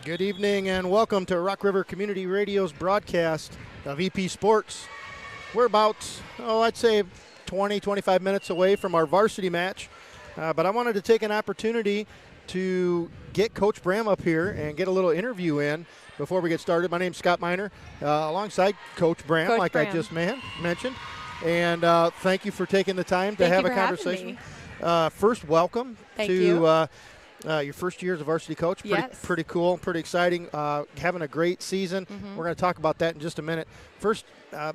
Good evening and welcome to Rock River Community Radio's broadcast of EP Sports. We're about, I'd say 20, 25 minutes away from our varsity match, but I wanted to take an opportunity to get Coach Bram up here and get a little interview in before we get started. My name's Scott Miner, alongside Coach Bram, Coach like Bram. I just mentioned. And thank you for taking the time to Thank have you a for having conversation. me. First, welcome Thank to you. your first year as a varsity coach. Yes. Pretty cool, pretty exciting. Having a great season. We're going to talk about that in just a minute. First,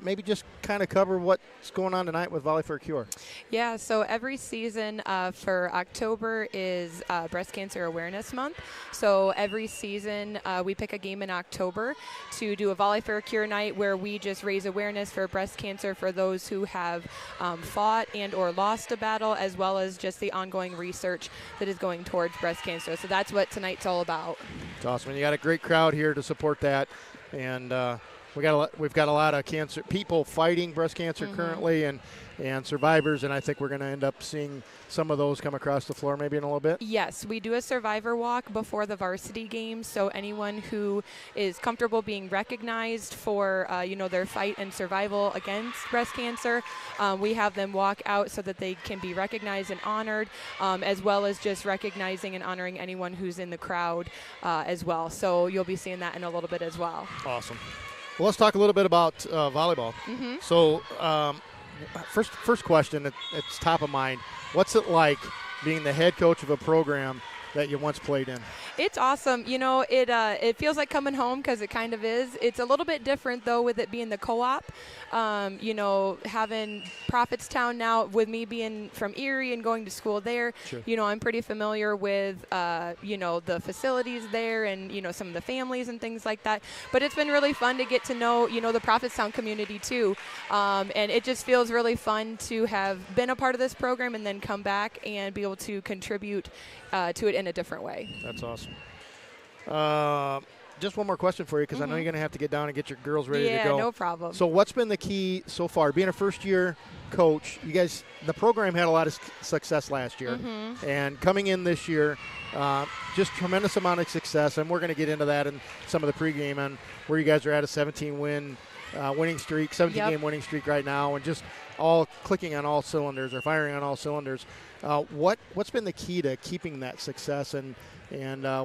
maybe just kind of cover what's going on tonight with Volley for a Cure. Yeah, so every season for October is Breast Cancer Awareness Month. So every season we pick a game in October to do a Volley for a Cure night where we just raise awareness for breast cancer for those who have fought and or lost a battle, as well as just the ongoing research that is going towards breast cancer. So that's what tonight's all about. It's awesome. And you got a great crowd here to support that. And we've got a lot of cancer people fighting breast cancer currently and survivors, and I think we're going to end up seeing some of those come across the floor maybe in a little bit. Yes, we do a survivor walk before the varsity game, so anyone who is comfortable being recognized for their fight and survival against breast cancer, we have them walk out so that they can be recognized and honored, as well as just recognizing and honoring anyone who's in the crowd as well. So you'll be seeing that in a little bit as well. Awesome. Well, let's talk a little bit about volleyball. So first question, it's top of mind. What's it like being the head coach of a program that you once played in? It's awesome. You know, it feels like coming home because it kind of is. It's a little bit different, though, with it being the co-op. Having Prophetstown now, with me being from Erie and going to school there, Sure. I'm pretty familiar with, the facilities there and, some of the families and things like that. But it's been really fun to get to know, the Prophetstown community, too. And it just feels really fun to have been a part of this program and then come back and be able to contribute to it in a different way. That's awesome. Just one more question for you, because I know you're going to have to get down and get your girls ready to go. Yeah, no problem. So what's been the key so far? Being a first-year coach, you guys, the program had a lot of success last year. And coming in this year, just tremendous amount of success. And we're going to get into that in some of the pregame on where you guys are at a 17-win winning streak, 17-game winning streak right now, and just all clicking on all cylinders or firing on all cylinders. What's been the key to keeping that success, and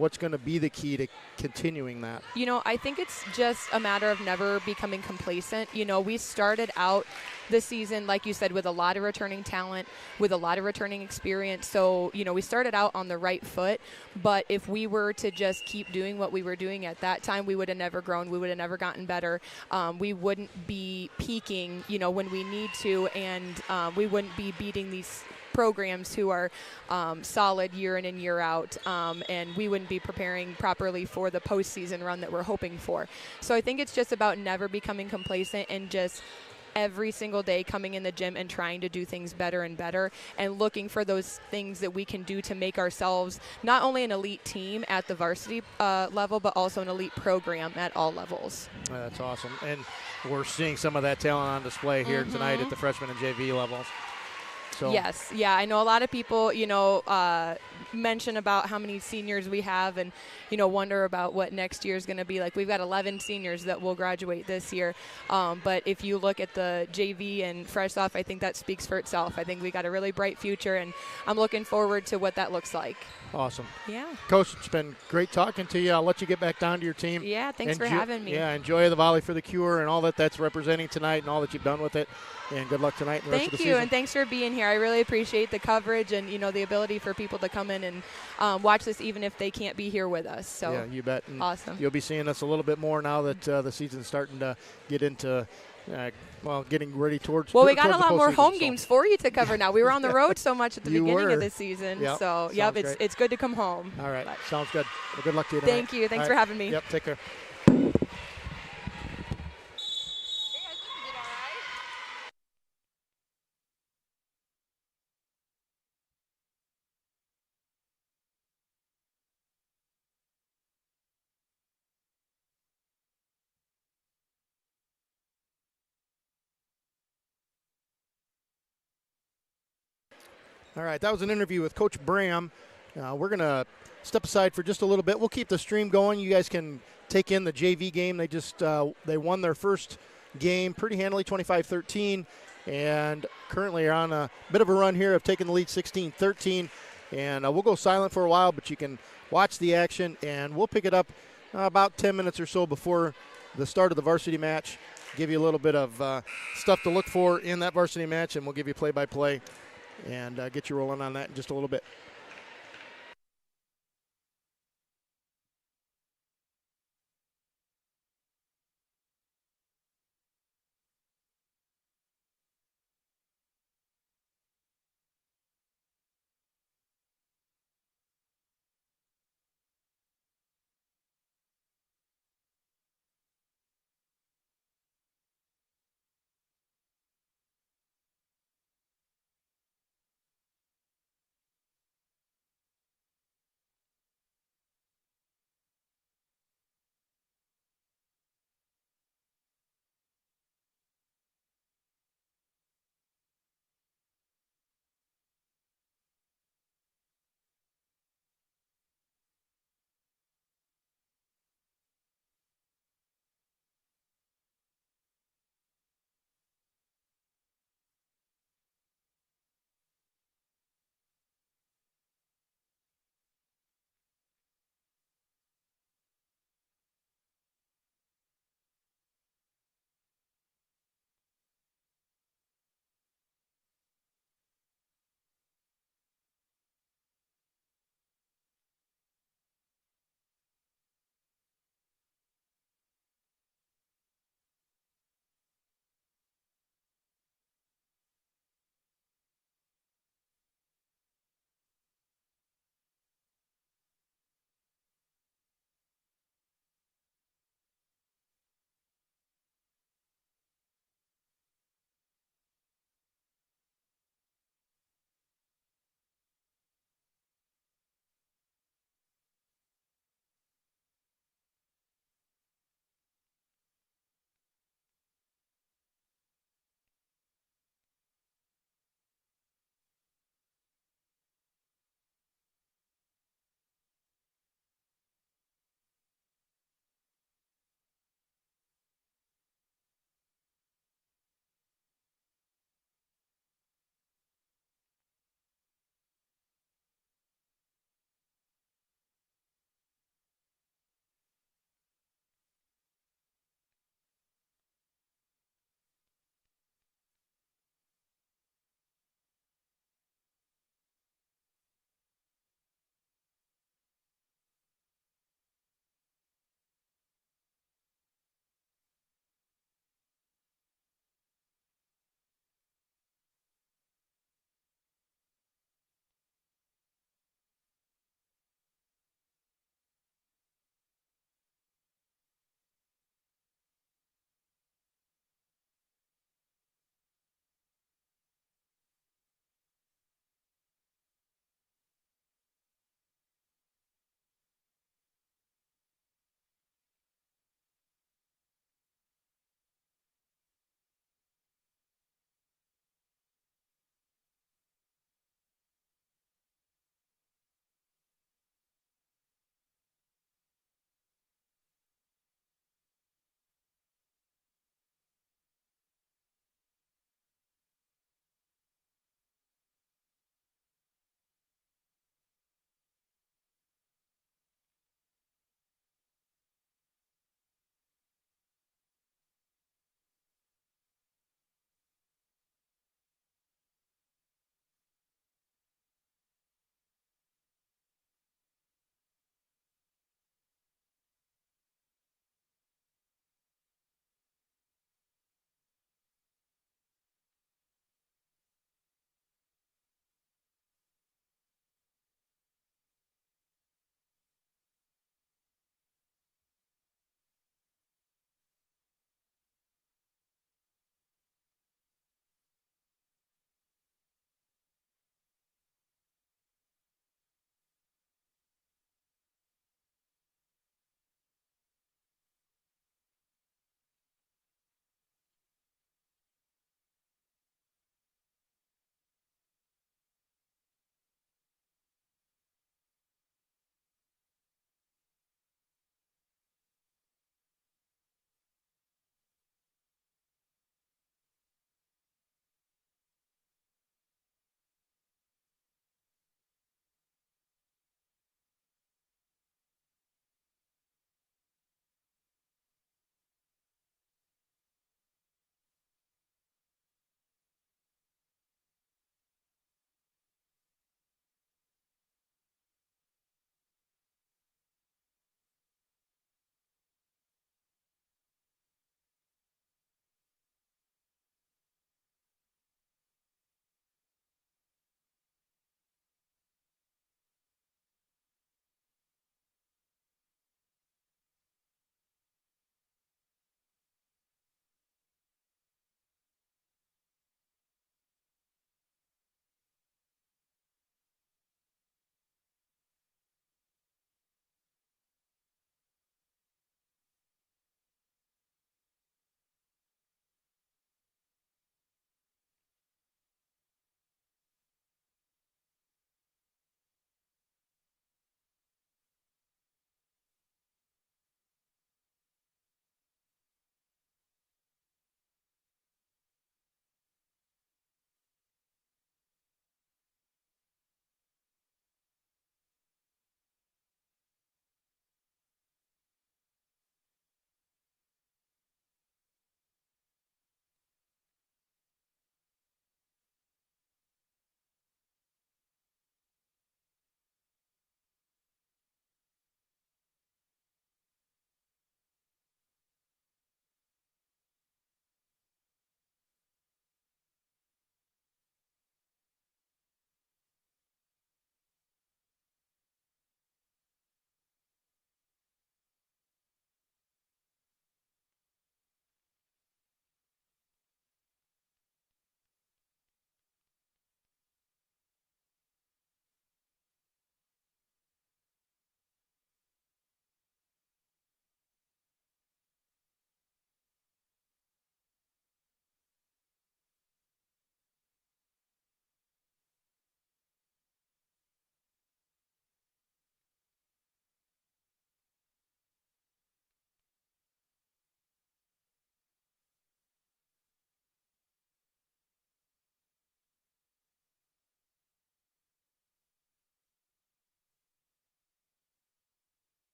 what's going to be the key to continuing that? I think it's just a matter of never becoming complacent. We started out the season, like you said, with a lot of returning talent, with a lot of returning experience. So, we started out on the right foot, but if we were to just keep doing what we were doing at that time, we would have never grown. We would have never gotten better. We wouldn't be peaking, when we need to, and we wouldn't be beating these programs who are solid year in and year out, and we wouldn't be preparing properly for the postseason run that we're hoping for. So I think it's just about never becoming complacent and just every single day coming in the gym and trying to do things better and better and looking for those things that we can do to make ourselves not only an elite team at the varsity level, but also an elite program at all levels. That's awesome. And we're seeing some of that talent on display here tonight at the freshman and JV levels. So. Yes, yeah, I know a lot of people, mention about how many seniors we have and, wonder about what next year is going to be like. We've got 11 seniors that will graduate this year, but if you look at the JV and fresh off, I think that speaks for itself. I think we got a really bright future, and I'm looking forward to what that looks like. Awesome. Yeah. Coach, it's been great talking to you. I'll let you get back down to your team. Yeah, thanks for having me. Yeah, enjoy the Volley for the Cure and all that's representing tonight and all that you've done with it. And good luck tonight and the rest of the season. Thank you, and thanks for being here. I really appreciate the coverage and, the ability for people to come in and watch this even if they can't be here with us. So yeah, you bet. And awesome. You'll be seeing us a little bit more now that the season's starting to get into getting ready towards. Well, we got a lot more home games for you to cover now. We were on the road so much at the beginning of the season. Yep. So, it's good to come home. All right. Sounds good. Well, good luck to you tonight. Thank you. Thanks for having me. Yep, take care. All right, that was an interview with Coach Bram We're going to step aside for just a little bit. We'll keep the stream going. You guys can take in the JV game. They just they won their first game pretty handily, 25-13, and currently are on a bit of a run here of taking the lead 16-13. And we'll go silent for a while, but you can watch the action, and we'll pick it up about 10 minutes or so before the start of the varsity match. Give you a little bit of stuff to look for in that varsity match, and we'll give you play-by-play and get you rolling on that in just a little bit.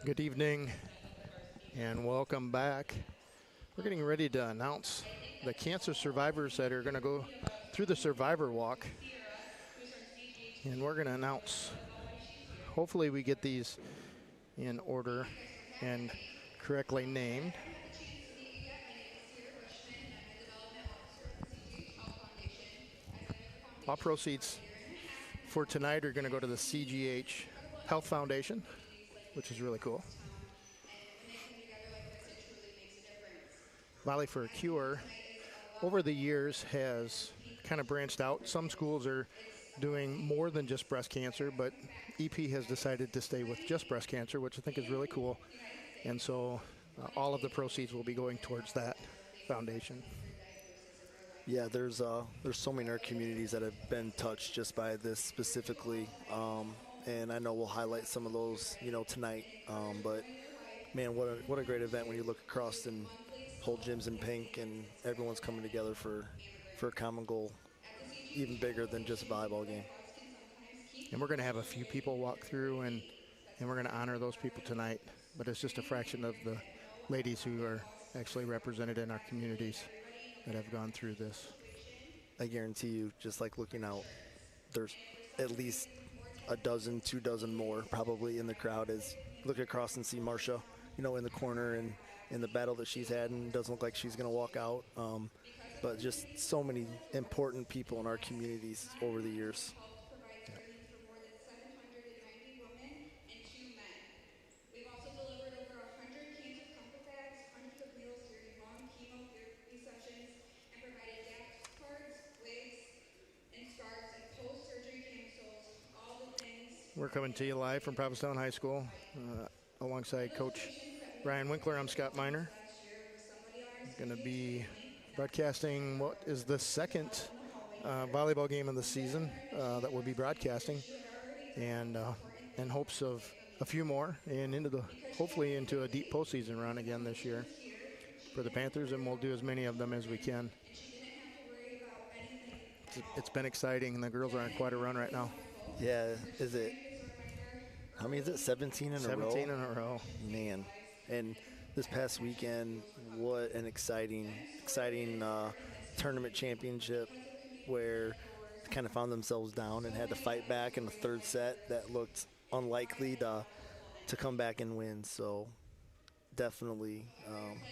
Good evening and welcome back. We're getting ready to announce the cancer survivors that are going to go through the survivor walk. And we're going to announce, hopefully we get these in order and correctly named. All proceeds for tonight are going to go to the CGH Health Foundation, which is really cool. Volley for a Cure over the years has kind of branched out. Some schools are doing more than just breast cancer, but EP has decided to stay with just breast cancer, which I think is really cool. And so all of the proceeds will be going towards that foundation. Yeah, there's so many in our communities that have been touched just by this specifically, and I know we'll highlight some of those, tonight. But man, what a great event when you look across and whole gym's in pink and everyone's coming together for a common goal, even bigger than just a volleyball game. And we're going to have a few people walk through, and we're going to honor those people tonight. But it's just a fraction of the ladies who are actually represented in our communities that have gone through this. I guarantee you, just like looking out, there's at least a dozen, 2 dozen more probably in the crowd as look across and see Marcia, in the corner and in the battle that she's had, and doesn't look like she's going to walk out. But just so many important people in our communities over the years. We're coming to you live from Provincetown High School alongside Coach Ryan Winkler. I'm Scott Miner. Going to be broadcasting what is the second volleyball game of the season that we'll be broadcasting, and in hopes of a few more and hopefully into a deep postseason run again this year for the Panthers, and we'll do as many of them as we can. It's been exciting, and the girls are on quite a run right now. Yeah, how many is it, 17 in a row? 17 in a row. Man, and this past weekend, what an exciting tournament championship where they kind of found themselves down and had to fight back in the third set that looked unlikely to come back and win. So definitely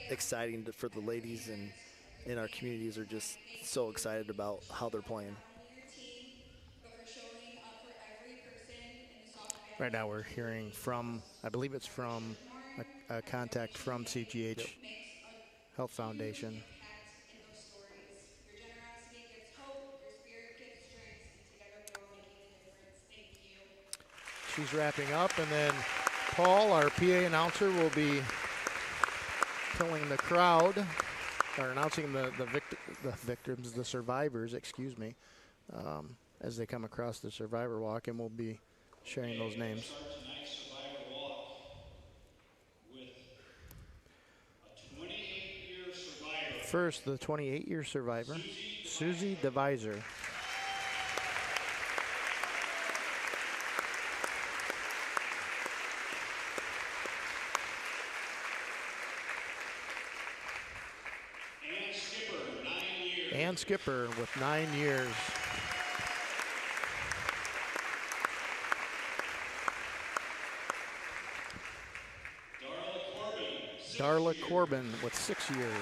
exciting for the ladies, and in our communities are just so excited about how they're playing. Right now we're hearing from, I believe it's from a contact from CGH Health Foundation. She's wrapping up, and then Paul, our PA announcer, will be telling the crowd, or announcing the survivors, as they come across the survivor walk, and we'll be sharing those names. First, the 28-year survivor, Susie DeViser. And Skipper with 9 years. Darla Corbin with 6 years.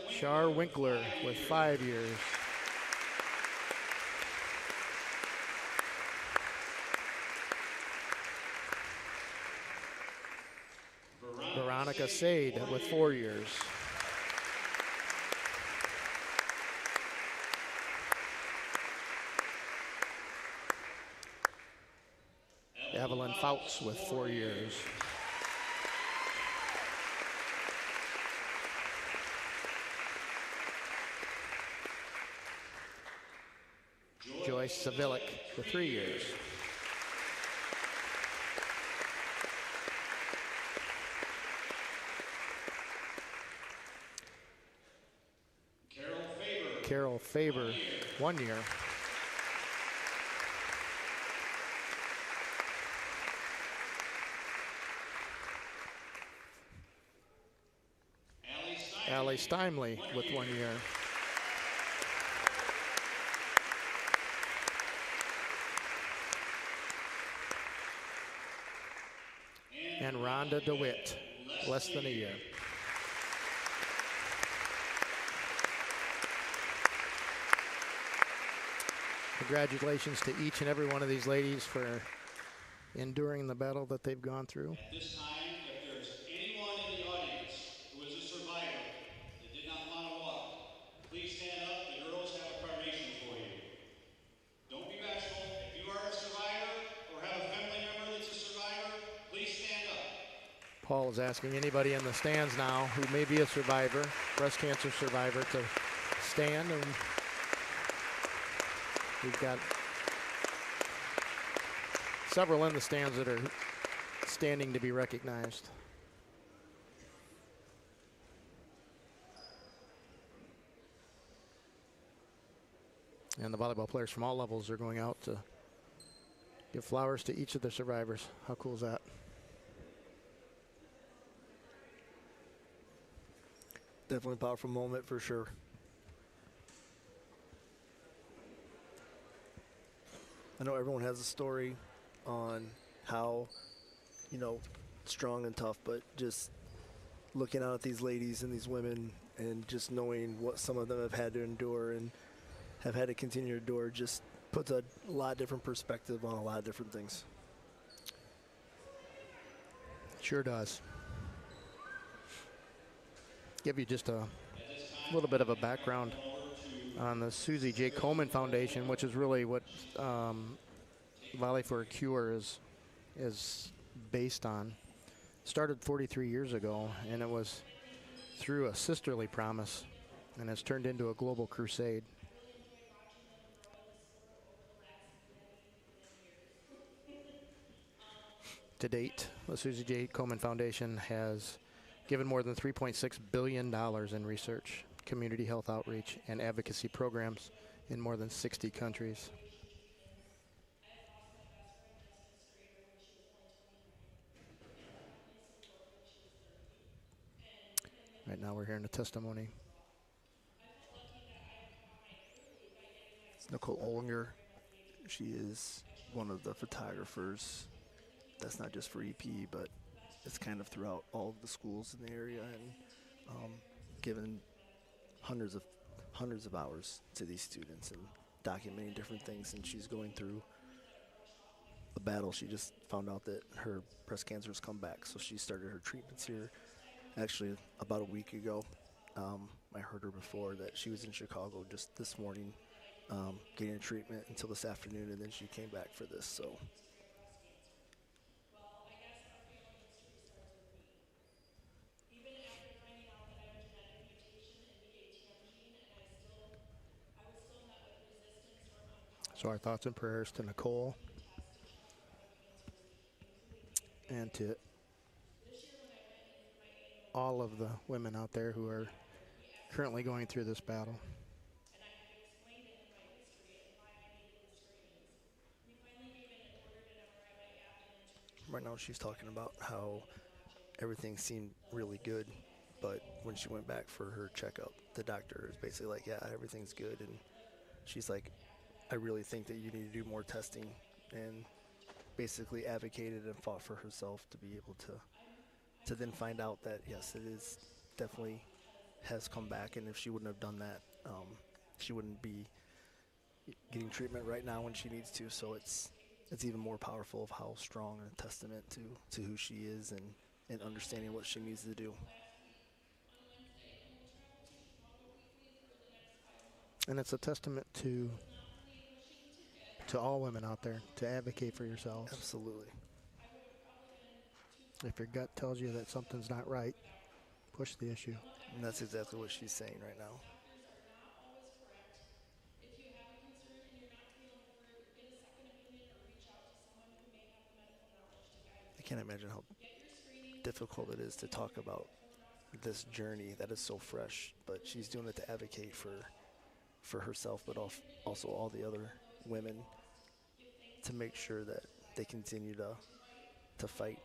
Char Winkler with 5 years. Veronica Sade with 4 years. Evelyn Fouts with 4 years. Joyce Savilik with 3 years. Carol Faber 1 year. Allie Steinley with 1 year. And Rhonda DeWitt, less than a year. Congratulations to each and every one of these ladies for enduring the battle that they've gone through. At this time, if there's anyone in the audience who is a survivor that did not want to walk, please stand up. The girls have a carnation for you. Don't be bashful. If you are a survivor or have a family member that's a survivor, please stand up. Paul is asking anybody in the stands now who may be a survivor, breast cancer survivor, to stand, and we've got several in the stands that are standing to be recognized. And the volleyball players from all levels are going out to give flowers to each of the survivors. How cool is that? Definitely a powerful moment for sure. I know everyone has a story on how, you know, strong and tough, but just looking out at these ladies and these women and just knowing what some of them have had to endure and have had to continue to endure just puts a lot different perspective on a lot of different things. Sure does. Give you just a little bit of a background on the Susie J. Komen Foundation, which is really what Volley for a Cure is based on. Started 43 years ago, and it was through a sisterly promise, and it's turned into a global crusade. To date, the Susie J. Komen Foundation has given more than $3.6 billion in research, community health outreach, and advocacy programs in more than 60 countries. Right now we're hearing a testimony. It's Nicole Olinger. She is one of the photographers. That's not just for EP, but it's kind of throughout all of the schools in the area, and given hundreds of hours to these students and documenting different things. And she's going through a battle. She just found out that her breast cancer has come back, so she started her treatments here actually about a week ago. I heard her before that she was in Chicago just this morning getting a treatment until this afternoon, and then she came back for this. So So our thoughts and prayers to Nicole and to all of the women out there who are currently going through this battle. right now she's talking about how everything seemed really good, but when she went back for her checkup, the doctor is basically like, yeah, everything's good. And she's like, I really think that you need to do more testing, and basically advocated and fought for herself to be able to then find out that, yes, it is definitely has come back. And if she wouldn't have done that, she wouldn't be getting treatment right now when she needs to. So it's even more powerful of how strong and a testament to who she is and understanding what she needs to do. And it's a testament to all women out there to advocate for yourselves. Absolutely. If your gut tells you that something's not right, push the issue. And that's exactly what she's saying right now. I can't imagine how difficult it is to talk about this journey that is so fresh, but she's doing it to advocate for herself, but also all the other women, to make sure that they continue to fight.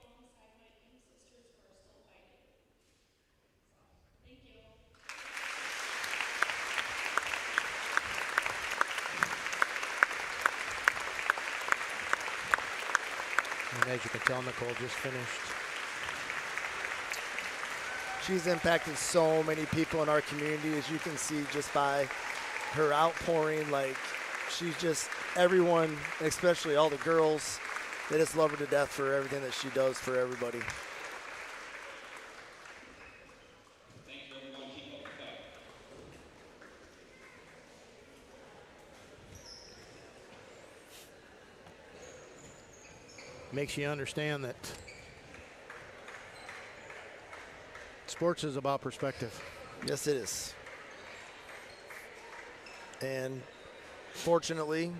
And as you can tell, Nicole just finished. She's impacted so many people in our community, as you can see just by her outpouring. Like, she's just, everyone, especially all the girls, they just love her to death for everything that she does for everybody. Thank you, everyone. Keep up the fight. Makes you understand that sports is about perspective. Yes, it is. And fortunately,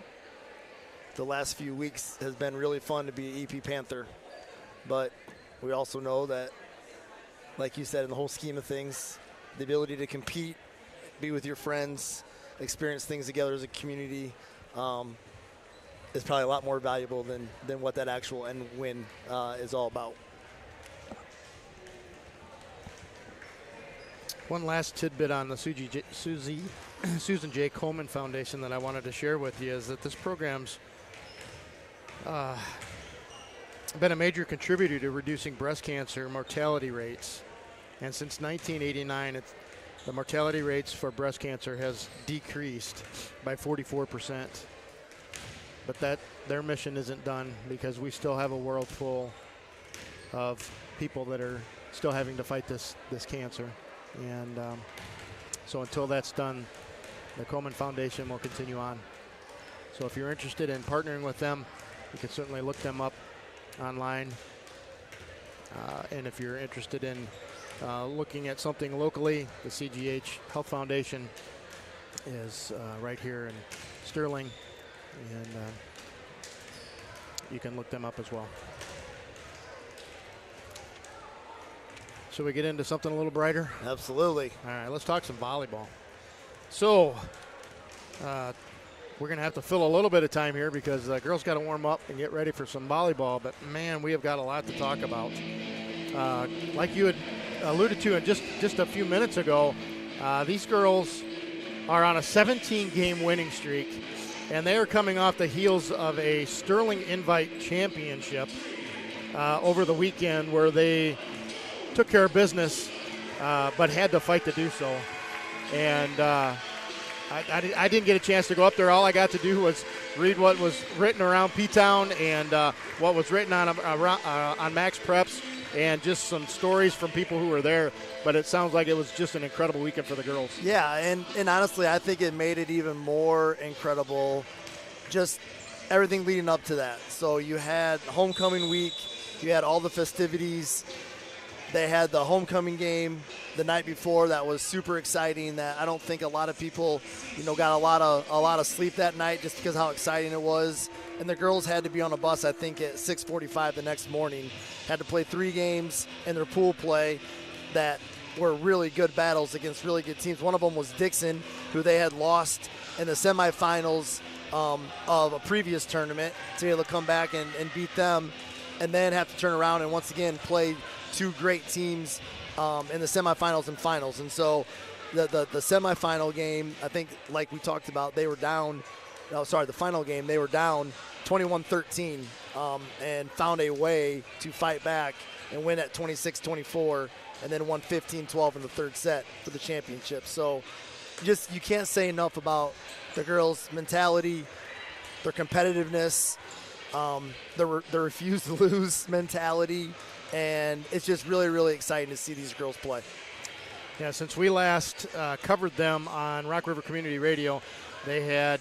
the last few weeks has been really fun to be EP Panther. But we also know that, like you said, in the whole scheme of things, the ability to compete, be with your friends, experience things together as a community, is probably a lot more valuable than what that actual end win is all about. One last tidbit on the Susan J. Coleman Foundation that I wanted to share with you is that this program's been a major contributor to reducing breast cancer mortality rates. And since 1989, the mortality rates for breast cancer has decreased by 44%. But their mission isn't done, because we still have a world full of people that are still having to fight this cancer. And so until that's done, the Coleman Foundation will continue on. So if you're interested in partnering with them, you can certainly look them up online. And if you're interested in looking at something locally, the CGH Health Foundation is right here in Sterling, and you can look them up as well. Should we get into something a little brighter? Absolutely. All right, let's talk some volleyball. So we're going to have to fill a little bit of time here, because the girls got to warm up and get ready for some volleyball. But, man, we have got a lot to talk about. Like you had alluded to just a few minutes ago, these girls are on a 17-game winning streak, and they are coming off the heels of a Sterling Invite Championship over the weekend, where they took care of business, but had to fight to do so. And I didn't get a chance to go up there. All I got to do was read what was written around P-Town and what was written on Max Preps, and just some stories from people who were there. But it sounds like it was just an incredible weekend for the girls. Yeah, and honestly, I think it made it even more incredible, just everything leading up to that. So you had homecoming week, you had all the festivities. They had the homecoming game the night before that was super exciting, that I don't think a lot of people, got a lot of sleep that night, just because how exciting it was. And the girls had to be on a bus, I think, at 6:45 the next morning. Had to play 3 games in their pool play that were really good battles against really good teams. One of them was Dixon, who they had lost in the semifinals of a previous tournament, to be able to come back and beat them, and then have to turn around and once again play 2 great teams in the semifinals and finals. And so the semifinal game, I think, like we talked about, they were down. The final game, they were down 21-13 and found a way to fight back and win at 26-24, and then won 15-12 in the third set for the championship. So you can't say enough about the girls' mentality, their competitiveness, their refuse to lose mentality. And it's just really, really exciting to see these girls play. Yeah, since we last covered them on Rock River Community Radio, they had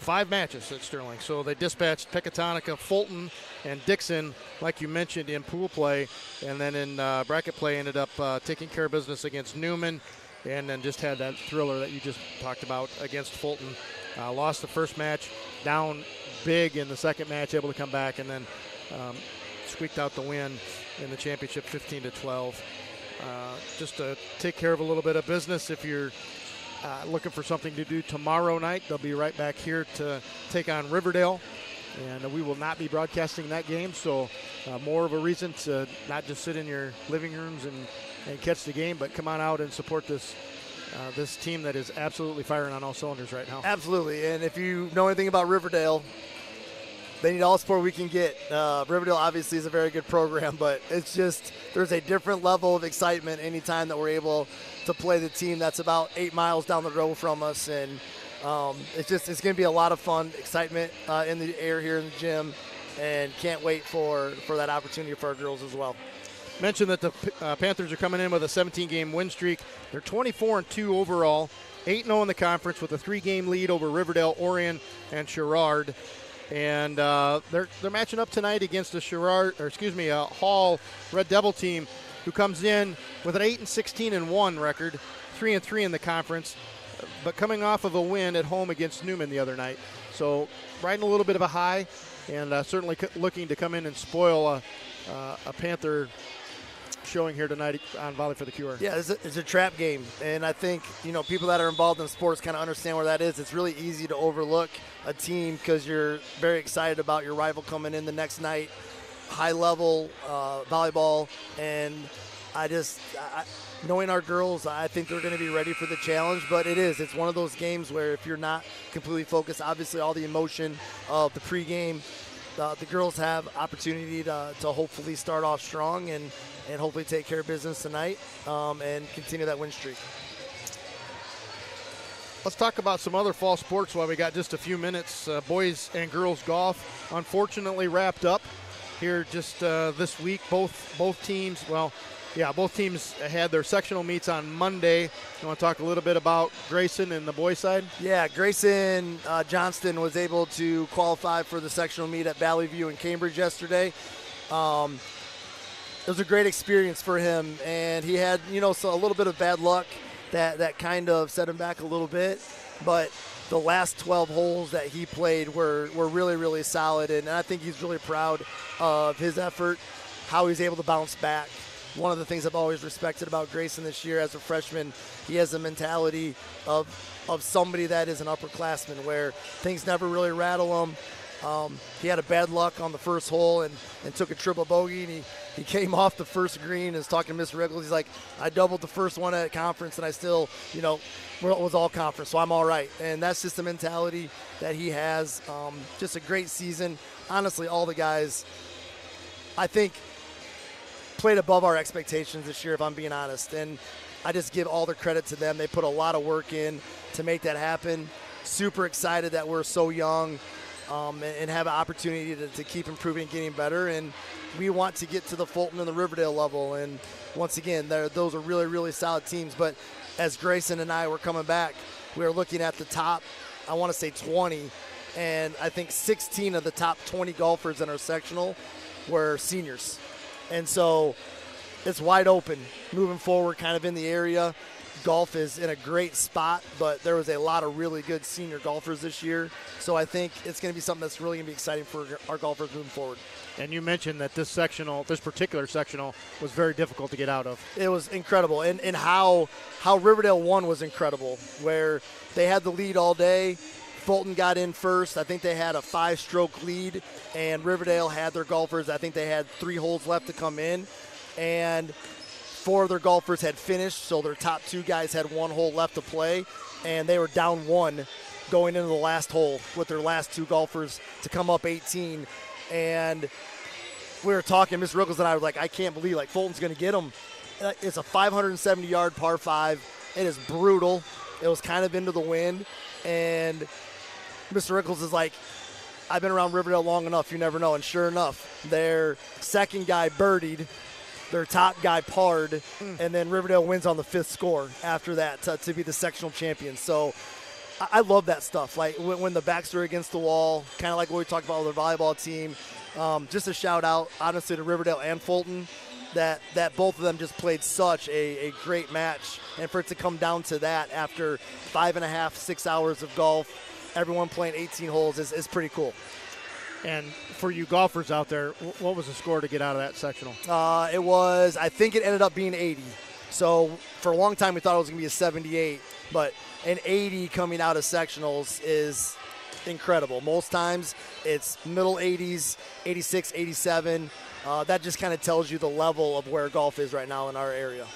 5 matches at Sterling. So they dispatched Pecatonica, Fulton, and Dixon, like you mentioned, in pool play. And then in bracket play ended up taking care of business against Newman, and then just had that thriller that you just talked about against Fulton. Lost the first match, down big in the second match, able to come back, and then squeaked out the win in the championship 15-12. just to take care of a little bit of business. If you're looking for something to do tomorrow night, they'll be right back here to take on Riverdale. And we will not be broadcasting that game, so more of a reason to not just sit in your living rooms and catch the game, but come on out and support this team that is absolutely firing on all cylinders right now. Absolutely, and if you know anything about Riverdale, they need all the support we can get. Riverdale obviously is a very good program, but it's just there's a different level of excitement anytime that we're able to play the team that's about 8 miles down the road from us, and it's going to be a lot of fun, excitement in the air here in the gym, and can't wait for that opportunity for our girls as well. Mentioned that the Panthers are coming in with a 17-game win streak. They're 24-2 overall, 8-0 in the conference with a 3-game lead over Riverdale, Orion, and Sherrard. And they're matching up tonight against a Hall Red Devil team who comes in with an 8-16-1 record, 3-3 in the conference, but coming off of a win at home against Newman the other night. So riding a little bit of a high, and certainly looking to come in and spoil a Panther showing here tonight on Volley for the Cure. Yeah, it's a trap game, and I think people that are involved in sports kind of understand where that is. It's really easy to overlook a team because you're very excited about your rival coming in the next night, high level volleyball, and knowing our girls, I think they're going to be ready for the challenge, but it's one of those games where if you're not completely focused, obviously all the emotion of the pregame, the girls have opportunity to hopefully start off strong and hopefully take care of business tonight and continue that win streak. Let's talk about some other fall sports while we got just a few minutes. Boys and girls golf unfortunately wrapped up here just this week. Both teams had their sectional meets on Monday. You want to talk a little bit about Grayson and the boys' side? Yeah, Grayson Johnston was able to qualify for the sectional meet at Valley View in Cambridge yesterday. It was a great experience for him, and he had, so a little bit of bad luck that kind of set him back a little bit, but the last 12 holes that he played were really, really solid, and I think he's really proud of his effort, how he's able to bounce back. One of the things I've always respected about Grayson this year as a freshman, he has the mentality of somebody that is an upperclassman where things never really rattle him. He had a bad luck on the first hole and took a triple bogey, and he came off the first green and was talking to Mr. Riggles. He's like, I doubled the first one at conference, and I still, it was all conference, so I'm all right. And that's just the mentality that he has. Just a great season. Honestly, all the guys, I think, played above our expectations this year, if I'm being honest. And I just give all the credit to them. They put a lot of work in to make that happen. Super excited that we're so young. And have an opportunity to keep improving and getting better. And we want to get to the Fulton and the Riverdale level. And once again, those are really, really solid teams. But as Grayson and I were coming back, we were looking at the top, I want to say 20. And I think 16 of the top 20 golfers in our sectional were seniors. And so it's wide open moving forward kind of in the area. Golf is in a great spot, but there was a lot of really good senior golfers this year. So I think it's going to be something that's really going to be exciting for our golfers moving forward. And you mentioned that this particular sectional was very difficult to get out of. It was incredible. And how Riverdale won was incredible, where they had the lead all day. Fulton got in first. I think they had a 5-stroke lead, and Riverdale had their golfers. I think they had 3 holes left to come in. And 4 of their golfers had finished, so their top 2 guys had 1 hole left to play, and they were down 1 going into the last hole with their last 2 golfers to come up 18. And we were talking, Mr. Rickles and I were like, I can't believe, Fulton's going to get them. It's a 570-yard par 5. It is brutal. It was kind of into the wind, and Mr. Rickles is like, I've been around Riverdale long enough, you never know. And sure enough, their second guy birdied, their top guy parred, and then Riverdale wins on the 5th score after that to be the sectional champion. So I love that stuff. Like when the backs are against the wall, kind of like what we talked about with the volleyball team. Just a shout out, honestly, to Riverdale and Fulton that both of them just played such a great match. And for it to come down to that after 5.5, 6 hours of golf, everyone playing 18 holes is pretty cool. And for you golfers out there, what was the score to get out of that sectional? I think it ended up being 80. So for a long time we thought it was going to be a 78, but an 80 coming out of sectionals is incredible. Most times it's middle 80s, 86, 87. That just kind of tells you the level of where golf is right now in our area.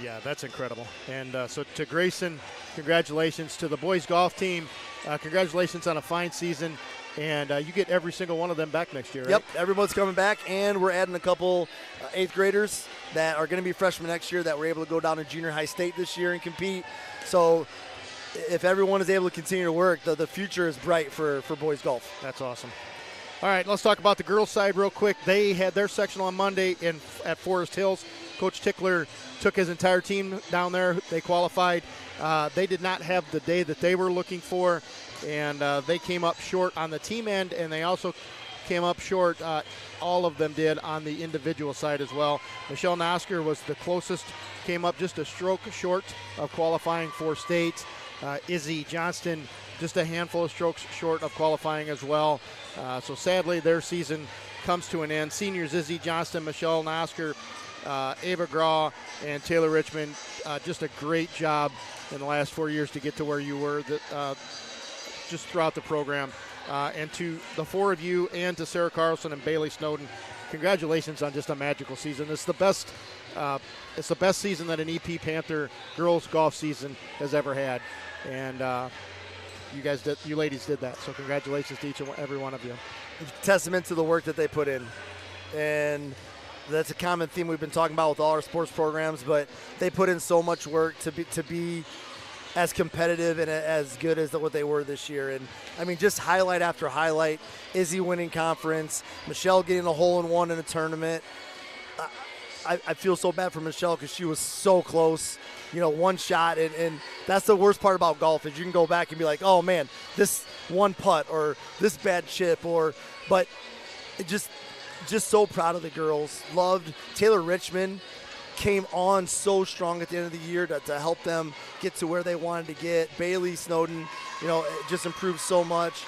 Yeah, that's incredible. And so to Grayson, congratulations. To the boys golf team, congratulations on a fine season. And you get every single one of them back next year, right? Yep, everyone's coming back, and we're adding a couple 8th graders that are going to be freshmen next year that were able to go down to junior high state this year and compete. So if everyone is able to continue to work, the future is bright for boys golf. That's awesome. All right, let's talk about the girls' side real quick. They had their sectional on Monday at Forest Hills. Coach Tickler took his entire team down there. They qualified. They did not have the day that they were looking for, and they came up short on the team end, and they also came up short, all of them did, on the individual side as well. Michelle Nosker was the closest, came up just a stroke short of qualifying for state. Izzy Johnston just a handful of strokes short of qualifying as well. So sadly, their season comes to an end. Seniors Izzy Johnston, Michelle Nosker, Ava Graw, and Taylor Richmond, just a great job in the last 4 years to get to where you were just throughout the program. And to the four of you and to Sarah Carlson and Bailey Snowden, congratulations on just a magical season. It's the best season that an EP Panther girls golf season has ever had. And you ladies did that. So congratulations to each and every one of you. Testament to the work that they put in. And that's a common theme we've been talking about with all our sports programs, but they put in so much work to be as competitive and as good as what they were this year. And I mean, just highlight after highlight. Izzy winning conference, Michelle getting a hole-in-one in a tournament. I feel so bad for Michelle because she was so close, one shot. And that's the worst part about golf is you can go back and be like, oh man, this one putt or this bad chip, but it just so proud of the girls. Loved Taylor Richmond. Came on so strong at the end of the year to help them get to where they wanted to get. Bailey Snowden, it just improved so much.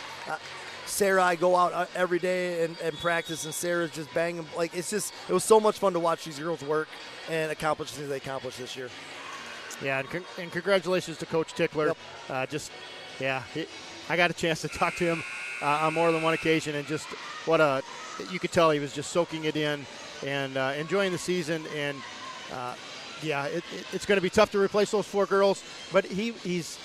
Sarah, I go out every day and practice, and Sarah's just banging. It was so much fun to watch these girls work and accomplish the things they accomplished this year. Yeah, and congratulations to Coach Tickler. Yep. I got a chance to talk to him on more than one occasion, and just you could tell he was just soaking it in and enjoying the season. And it's going to be tough to replace those four girls, but he's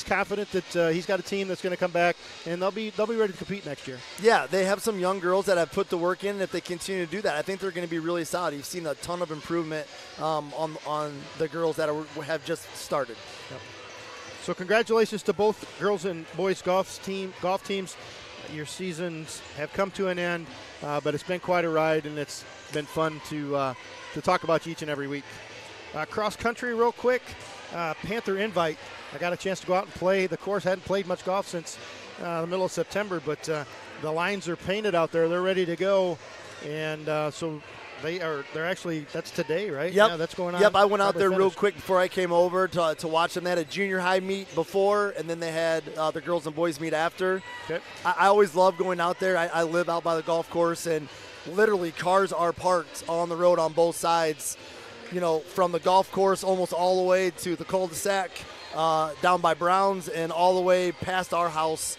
confident that he's got a team that's going to come back, and they'll be ready to compete next year. Yeah, they have some young girls that have put the work in, and if they continue to do that, I think they're going to be really solid. You've seen a ton of improvement on the girls that have just started. Yep. So congratulations to both girls and boys golf teams. Your seasons have come to an end, but it's been quite a ride, and it's been fun to talk about you each and every week. Cross country real quick, Panther Invite. I got a chance to go out and play. The course hadn't played much golf since the middle of September, but the lines are painted out there. They're ready to go, and so they're actually, that's today, right? Yep. Yeah, that's going on. Yep, I went out there real quick before I came over to watch them. They had a junior high meet before, and then they had the girls and boys meet after. Okay. I always love going out there. I live out by the golf course, and literally cars are parked on the road on both sides, from the golf course almost all the way to the cul-de-sac, down by Brown's, and all the way past our house,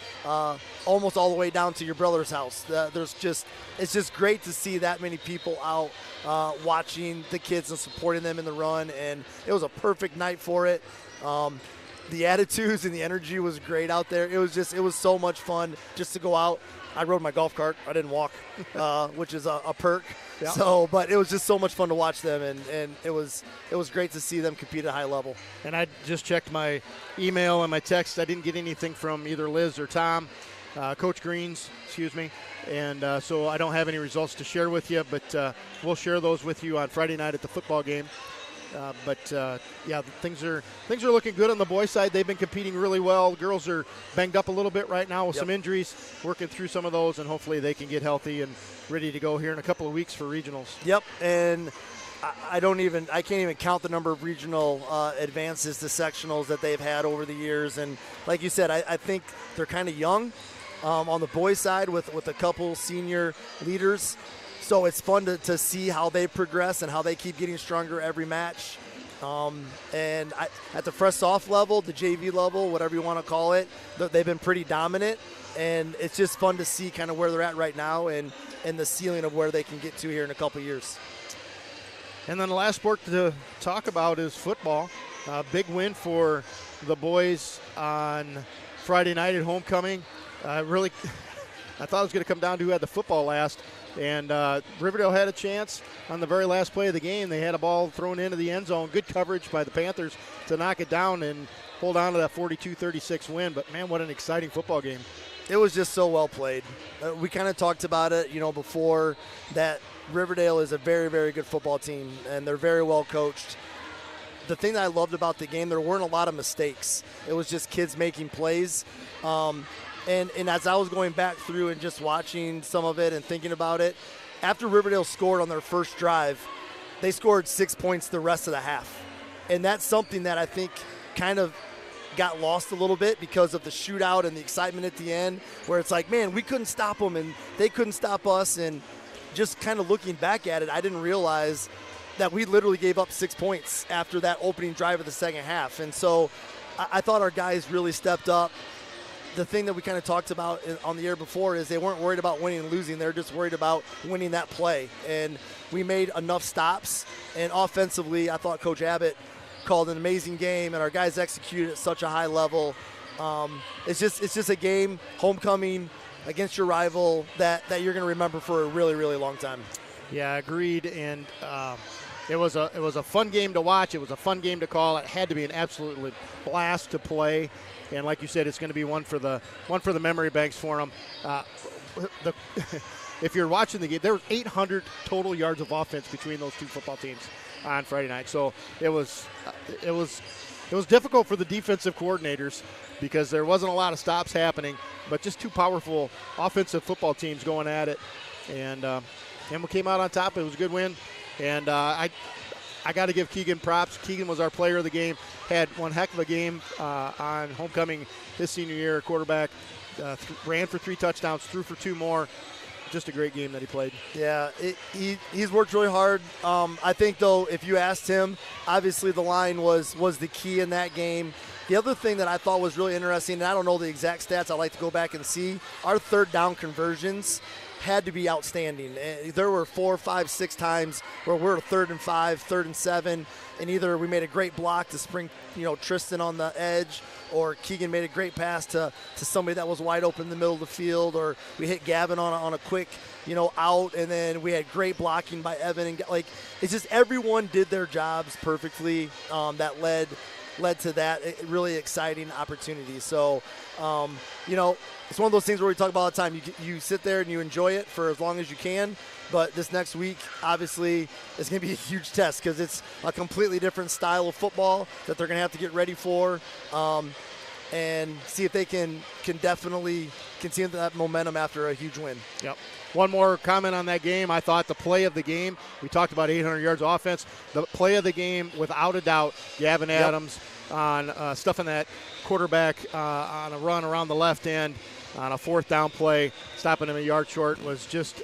almost all the way down to your brother's house. It's just great to see that many people out watching the kids and supporting them in the run, and it was a perfect night for it. The attitudes and the energy was great out there. It was so much fun just to go out. I rode my golf cart. I didn't walk, which is a perk. Yeah. So, but it was just so much fun to watch them, and it was great to see them compete at a high level. And I just checked my email and my text. I didn't get anything from either Liz or Tom, Coach Greens, excuse me. And so I don't have any results to share with you, but we'll share those with you on Friday night at the football game. Things are looking good on the boys' side. They've been competing really well. The girls are banged up a little bit right now with some injuries, working through some of those, and hopefully they can get healthy and ready to go here in a couple of weeks for regionals. Yep, and I can't even count the number of regional advances to sectionals that they've had over the years. And like you said, I think they're kind of young on the boys' side with a couple senior leaders. So it's fun to see how they progress and how they keep getting stronger every match. And at the fresh soft level, the JV level, whatever you want to call it, they've been pretty dominant. And it's just fun to see kind of where they're at right now and the ceiling of where they can get to here in a couple years. And then the last sport to talk about is football. Big win for the boys on Friday night at homecoming. Really, I thought it was going to come down to who had the football last. And Riverdale had a chance on the very last play of the game. They had a ball thrown into the end zone. Good coverage by the Panthers to knock it down and hold on to that 42-36 win. But, man, what an exciting football game. It was just so well played. We kind of talked about it, before that Riverdale is a very, very good football team, and they're very well coached. The thing that I loved about the game, there weren't a lot of mistakes. It was just kids making plays. And as I was going back through and just watching some of it and thinking about it, after Riverdale scored on their first drive, they scored 6 points the rest of the half. And that's something that I think kind of got lost a little bit because of the shootout and the excitement at the end, where it's like, man, we couldn't stop them and they couldn't stop us. And just kind of looking back at it, I didn't realize that we literally gave up 6 points after that opening drive of the second half. And so I thought our guys really stepped up. The thing that we kind of talked about on the air before is they weren't worried about winning and losing. They're just worried about winning that play. And we made enough stops. And offensively, I thought Coach Abbott called an amazing game, and our guys executed at such a high level. It's just a game, homecoming against your rival, that you're going to remember for a really, really long time. Yeah, agreed. And it was a fun game to watch. It was a fun game to call. It had to be an absolutely blast to play. And like you said, it's going to be one for the memory banks for them. If you're watching the game, there were 800 total yards of offense between those two football teams on Friday night. So it was difficult for the defensive coordinators because there wasn't a lot of stops happening, but just two powerful offensive football teams going at it. And we came out on top. It was a good win. And I got to give Keegan props. Keegan was our player of the game, had one heck of a game on homecoming his senior year, quarterback, ran for 3 touchdowns, threw for 2 more. Just a great game that he played. Yeah, he's worked really hard. I think, though, if you asked him, obviously the line was the key in that game. The other thing that I thought was really interesting, and I don't know the exact stats, I'd like to go back and see, our third down conversions had to be outstanding. There were 4, 5, 6 times where we're 3rd and 5, 3rd and 7, and either we made a great block to spring, Tristan on the edge, or Keegan made a great pass to somebody that was wide open in the middle of the field, or we hit Gavin on a quick, out, and then we had great blocking by Evan. And it's just everyone did their jobs perfectly. That led to that really exciting opportunity. So, it's one of those things where we talk about all the time. You sit there and you enjoy it for as long as you can. But this next week, obviously, is going to be a huge test because it's a completely different style of football that they're going to have to get ready for and see if they can definitely continue that momentum after a huge win. Yep. One more comment on that game. I thought the play of the game, we talked about 800 yards of offense. The play of the game, without a doubt, Gavin Adams on stuffing that quarterback on a run around the left end on a 4th down play, stopping him a yard short was just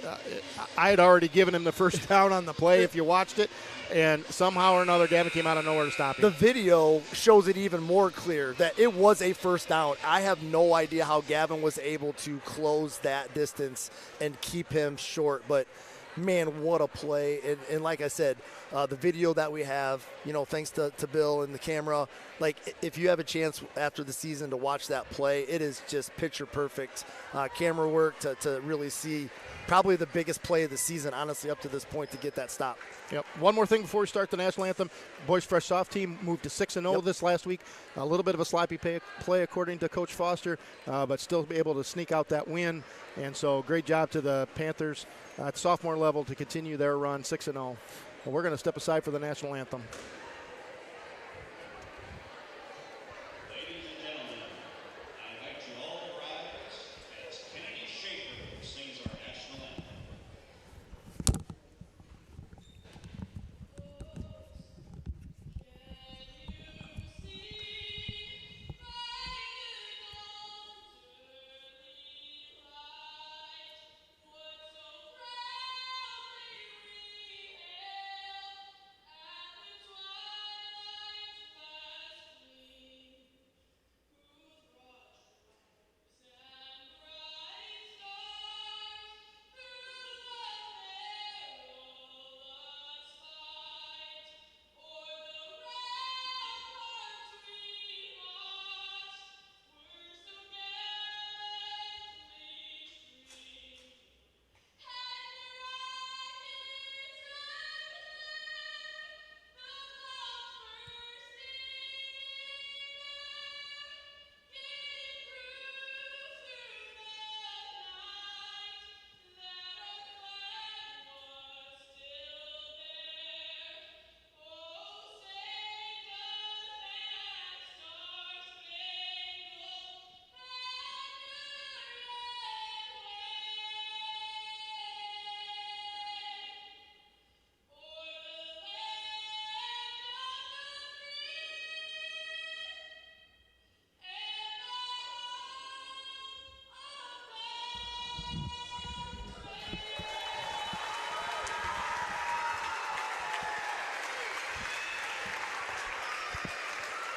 I had already given him the first down on the play if you watched it, and somehow or another Gavin came out of nowhere to stop him. The video shows it even more clear that it was a first down. I have no idea how Gavin was able to close that distance and keep him short, but man, what a play. And like I said, the video that we have, thanks to Bill and the camera, if you have a chance after the season to watch that play, it is just picture perfect camera work to really see probably the biggest play of the season, honestly, up to this point to get that stop. Yep. One more thing before we start the national anthem. Boys Fresh Soft team moved to 6-0 this last week. A little bit of a sloppy play according to Coach Foster, but still be able to sneak out that win. And so great job to the Panthers at sophomore level to continue their run 6-0. Well, we're going to step aside for the national anthem.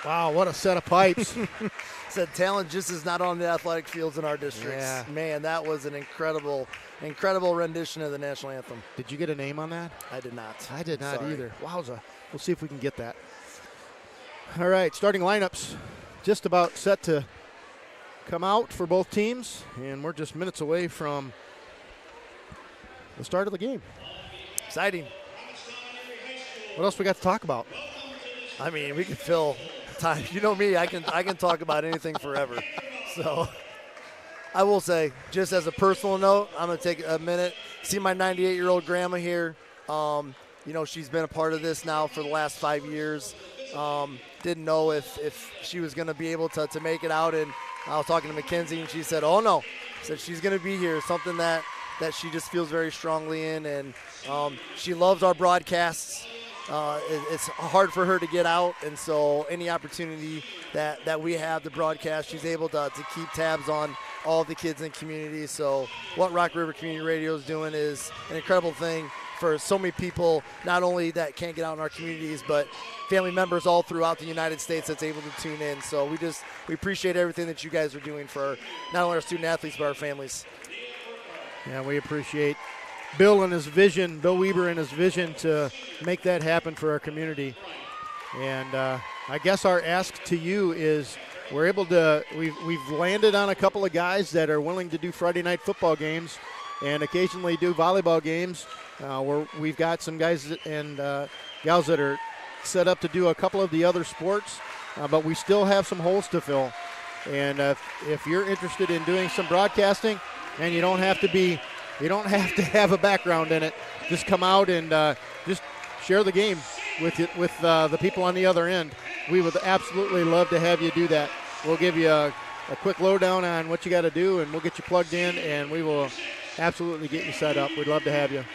Wow, what a set of pipes. Said talent just is not on the athletic fields in our districts. Yeah. Man, that was an incredible rendition of the national anthem. Did you get a name on that? I did not. I did not Sorry. either. Wowza. We'll see if we can get that. All right, starting lineups just about set to come out for both teams, and we're just minutes away from the start of the game. Exciting. What else we got to talk about? I mean, we could fill time. You know me, I can talk about anything forever. So I will say, just as a personal note, I'm going to take a minute, see my 98-year-old grandma here. You know, she's been a part of this now for the last 5 years. Didn't know if she was going to be able to make it out. And I was talking to Mackenzie, and she said, oh, no. Said she's going to be here, something that she just feels very strongly in. And she loves our broadcasts. It's hard for her to get out, and so any opportunity that we have to broadcast, she's able to keep tabs on all the kids in the community. So what Rock River Community Radio is doing is an incredible thing for so many people, not only that can't get out in our communities, but family members all throughout the United States that's able to tune in. So we appreciate everything that you guys are doing for not only our student athletes, but our families. Yeah, we appreciate Bill and his vision, Bill Weber and his vision to make that happen for our community. And I guess our ask to you is we've landed on a couple of guys that are willing to do Friday night football games and occasionally do volleyball games. We've got some guys and gals that are set up to do a couple of the other sports, but we still have some holes to fill. And if you're interested in doing some broadcasting, and you don't have to have a background in it. Just come out and just share the game with the people on the other end. We would absolutely love to have you do that. We'll give you a quick lowdown on what you got to do, and we'll get you plugged in, and we will absolutely get you set up. We'd love to have you.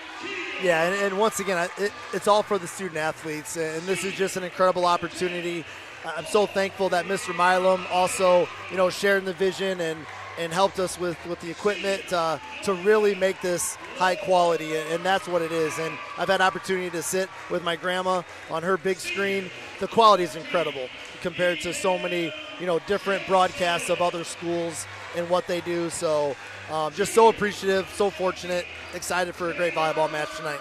Yeah, and once again, it's all for the student athletes, and this is just an incredible opportunity. I'm so thankful that Mr. Milam also, shared the vision and helped us with the equipment to really make this high quality, and that's what it is. And I've had opportunity to sit with my grandma on her big screen. The quality is incredible compared to so many, different broadcasts of other schools and what they do. So just so appreciative, so fortunate, excited for a great volleyball match tonight.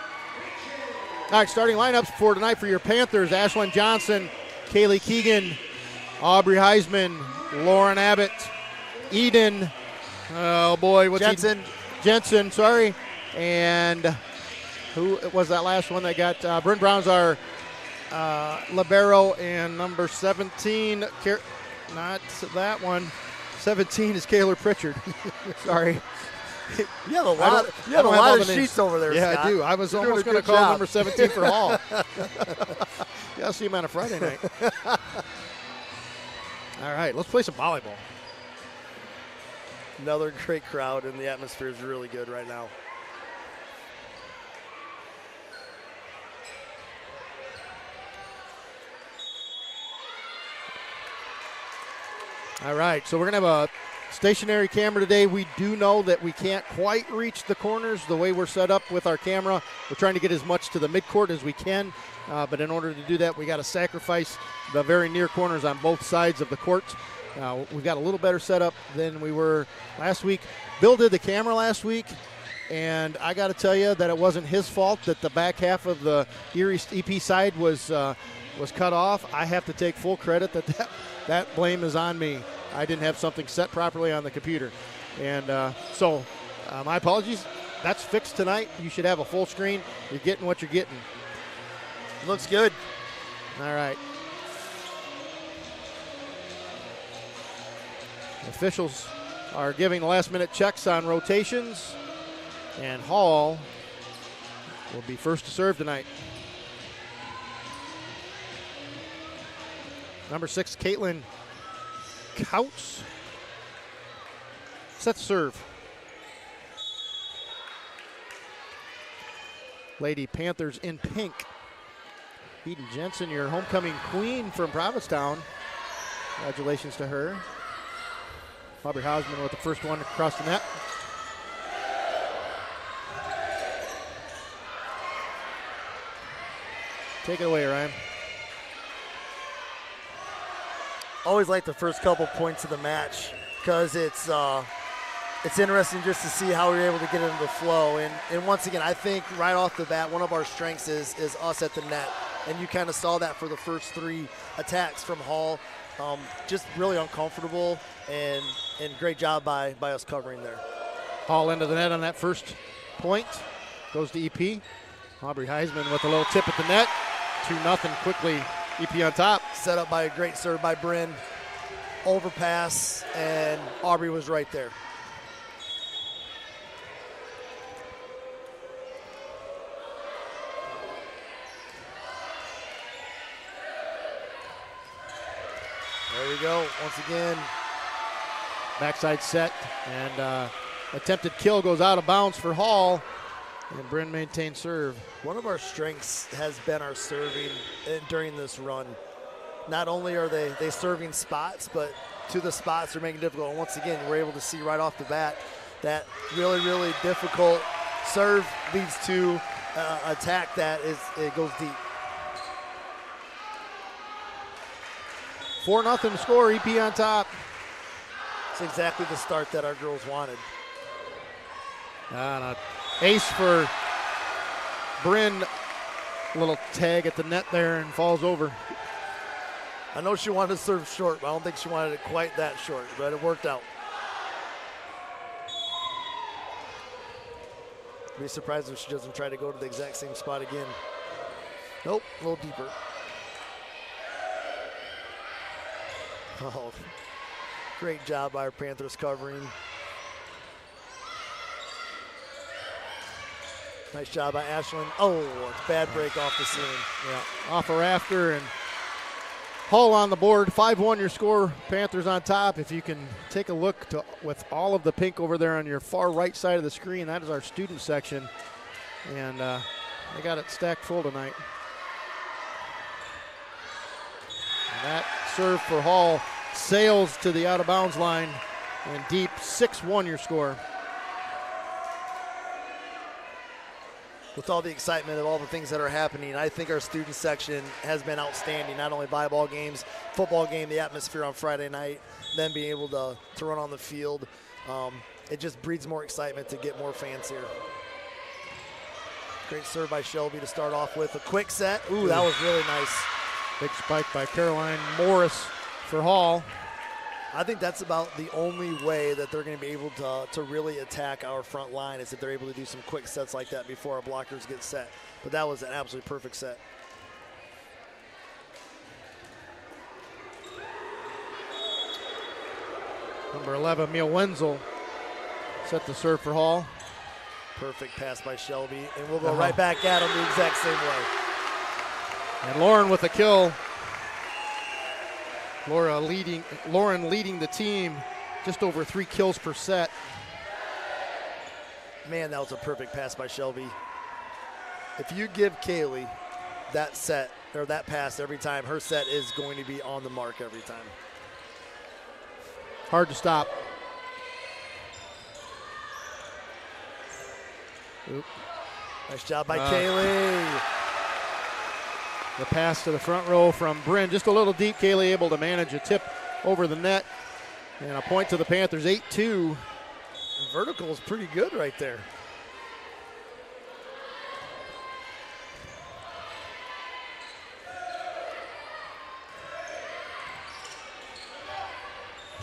All right, starting lineups for tonight for your Panthers: Ashlyn Johnson, Kaylee Keegan, Aubrey Heisman, Lauren Abbott, Eden, oh boy, what's Jensen, sorry. And who was that last one that got, Bryn Brown's our libero, and number 17, not that one, 17 is Kaylor Pritchard. Sorry. You have a lot of sheets over there, Yeah, Scott. I do. I was almost going to call number 17 for Hall. Yeah, I'll see him on a Friday night. All right, let's play some volleyball. Another great crowd, and the atmosphere is really good right now. All right, so we're going to have a stationary camera today. We do know that we can't quite reach the corners the way we're set up with our camera. We're trying to get as much to the midcourt as we can, but in order to do that, we got to sacrifice the very near corners on both sides of the court. We've got a little better setup than we were last week. Bill did the camera last week, and I got to tell you that it wasn't his fault that the back half of the Erie EP side was cut off. I have to take full credit that blame is on me. I didn't have something set properly on the computer. And so my apologies. That's fixed tonight. You should have a full screen. You're getting what you're getting. Looks good. All right. Officials are giving the last-minute checks on rotations, and Hall will be first to serve tonight. Number 6, Caitlin Couts. Set serve. Lady Panthers in pink. Eden Jensen, your homecoming queen from Provincetown. Congratulations to her. Aubrey Hausman with the first one across the net. Take it away, Ryan. always like the first couple points of the match because it's interesting just to see how we're able to get into the flow. And once again, I think right off the bat, one of our strengths is us at the net. And you kind of saw that for the first 3 attacks from Hall. Just really uncomfortable, and great job by us covering there. Hall into the net on that first point. Goes to EP. Aubrey Heisman with a little tip at the net. 2-0 quickly. EP on top. Set up by a great serve by Bryn. Overpass, and Aubrey was right there. There we go, once again. Backside set, and attempted kill goes out of bounds for Hall, and Bryn maintains serve. One of our strengths has been our serving during this run. Not only are they serving spots, but to the spots they're making it difficult. And once again, we're able to see right off the bat that really, really difficult serve leads to attack that it goes deep. 4-0 score, EP on top. It's exactly the start that our girls wanted. And an ace for Bryn. Little tag at the net there and falls over. I know she wanted to serve short, but I don't think she wanted it quite that short, but it worked out. Be surprised if she doesn't try to go to the exact same spot again. Nope, a little deeper. Oh, great job by our Panthers covering. Nice job by Ashlyn. Oh, it's bad break off the ceiling. Yeah, off a rafter, and Hull on the board. 5-1 your score. Panthers on top. If you can take a look with all of the pink over there on your far right side of the screen, that is our student section. And they got it stacked full tonight. And that serve for Hall sails to the out-of-bounds line and deep. 6-1 your score. With all the excitement of all the things that are happening, I think our student section has been outstanding. Not only volleyball games, football game, the atmosphere on Friday night, then being able to run on the field. It just breeds more excitement to get more fans here. Great serve by Shelby to start off with. A quick set. Ooh, that was really nice. Big spike by Caroline Morris for Hall. I think that's about the only way that they're going to be able to really attack our front line is if they're able to do some quick sets like that before our blockers get set. But that was an absolutely perfect set. Number 11, Emil Wenzel, set the serve for Hall. Perfect pass by Shelby, and we'll go right back at him the exact same way. And Lauren with a kill. Lauren leading the team, just over 3 kills per set. Man, that was a perfect pass by Shelby. If you give Kaylee that set or that pass every time, her set is going to be on the mark every time. Hard to stop. Oop. Nice job by Kaylee. The pass to the front row from Bryn, just a little deep. Kaylee able to manage a tip over the net. And a point to the Panthers, 8-2. Vertical is pretty good right there.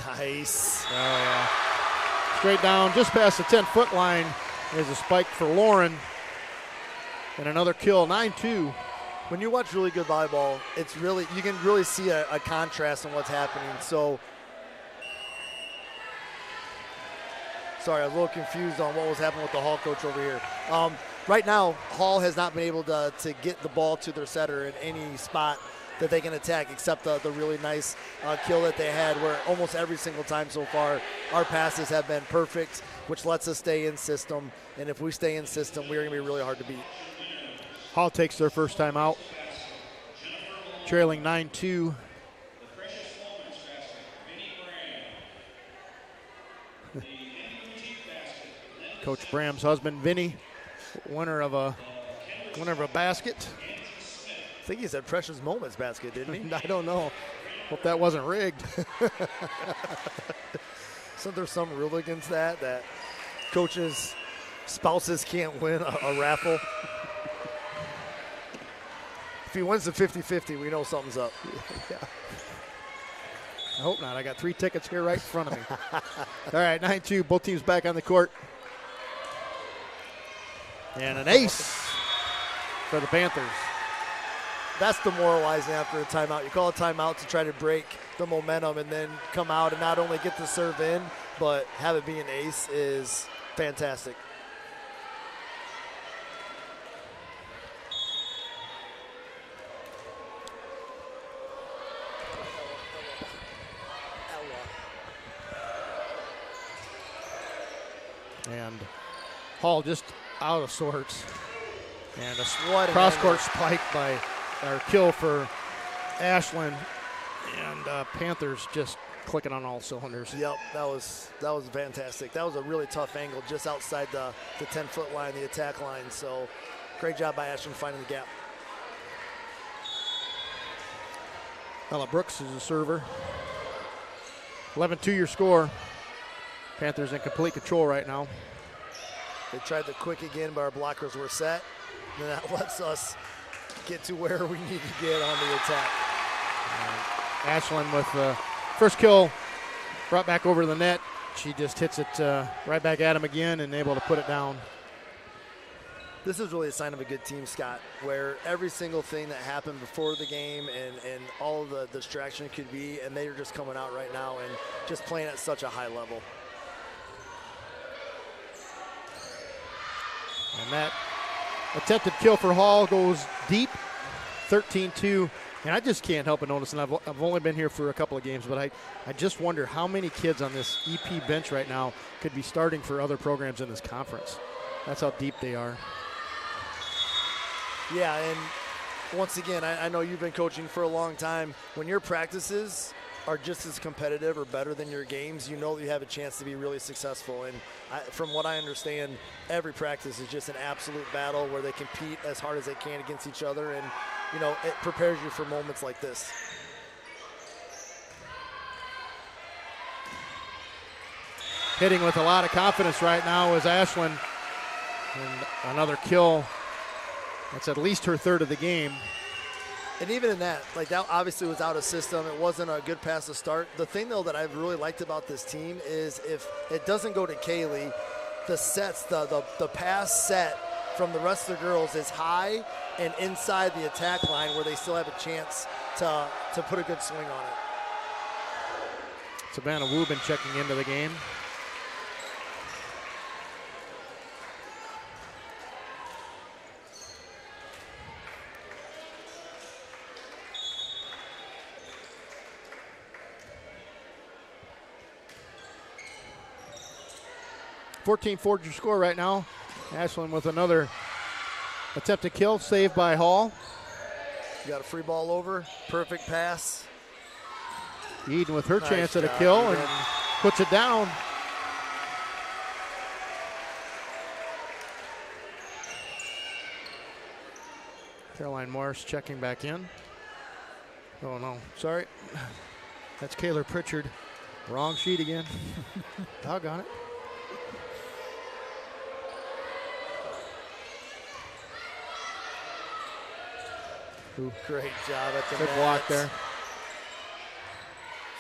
Nice. Oh, yeah. Straight down, just past the 10-foot line. There's a spike for Lauren. And another kill, 9-2. When you watch really good volleyball, it's really, you can really see a contrast in what's happening. So, sorry, I was a little confused on what was happening with the Hall coach over here. Right now, Hall has not been able to get the ball to their setter in any spot that they can attack, except the really nice kill that they had, where almost every single time so far, our passes have been perfect, which lets us stay in system. And if we stay in system, we're going to be really hard to beat. Hall takes their first time out, trailing 9-2. Coach Bram's husband, Vinny, winner of a basket. I think he said Precious Moments basket, didn't he? I don't know. Hope that wasn't rigged. So there's some rule against that coaches' spouses can't win a raffle. If he wins the 50-50, we know something's up. Yeah. I hope not. I got 3 tickets here right in front of me. All right, 9-2. Both teams back on the court. And an ace for the Panthers. That's demoralizing after a timeout. You call a timeout to try to break the momentum and then come out and not only get the serve in, but have it be an ace is fantastic. And Hall just out of sorts. And a cross-court spike by, or kill for Ashland. And Panthers just clicking on all cylinders. Yep, that was fantastic. That was a really tough angle just outside the 10-foot line, the attack line. So great job by Ashland finding the gap. Ella Brooks is a server. 11-2 your score. Panthers in complete control right now. They tried the quick again, but our blockers were set. And that lets us get to where we need to get on the attack. Ashland with the first kill brought back over the net. She just hits it right back at him again and able to put it down. This is really a sign of a good team, Scott, where every single thing that happened before the game and all of the distraction it could be, and they are just coming out right now and just playing at such a high level. And that attempted kill for Hall goes deep, 13-2. And I just can't help but notice, and I've only been here for a couple of games, but I just wonder how many kids on this EP bench right now could be starting for other programs in this conference. That's how deep they are. Yeah, and once again, I know you've been coaching for a long time. When your practices are just as competitive or better than your games, you know you have a chance to be really successful. And from what I understand, every practice is just an absolute battle where they compete as hard as they can against each other, and you know it prepares you for moments like this. Hitting with a lot of confidence right now is Ashland. And another kill. That's at least her third of the game. And even in that, like that obviously was out of system. It wasn't a good pass to start. The thing, though, that I've really liked about this team is if it doesn't go to Kaylee, the sets, the pass set from the rest of the girls is high and inside the attack line where they still have a chance to put a good swing on it. Savannah Wubin checking into the game. .14 your score right now. Ashland with another attempted kill, saved by Hall. You got a free ball over, perfect pass. Eden with her Nice chance at a job, kill Eden. and puts it down. Caroline Morris checking back in. Oh no, sorry. That's Kayla Pritchard. Wrong sheet again. Doggone it. Great job at the Good net. block there.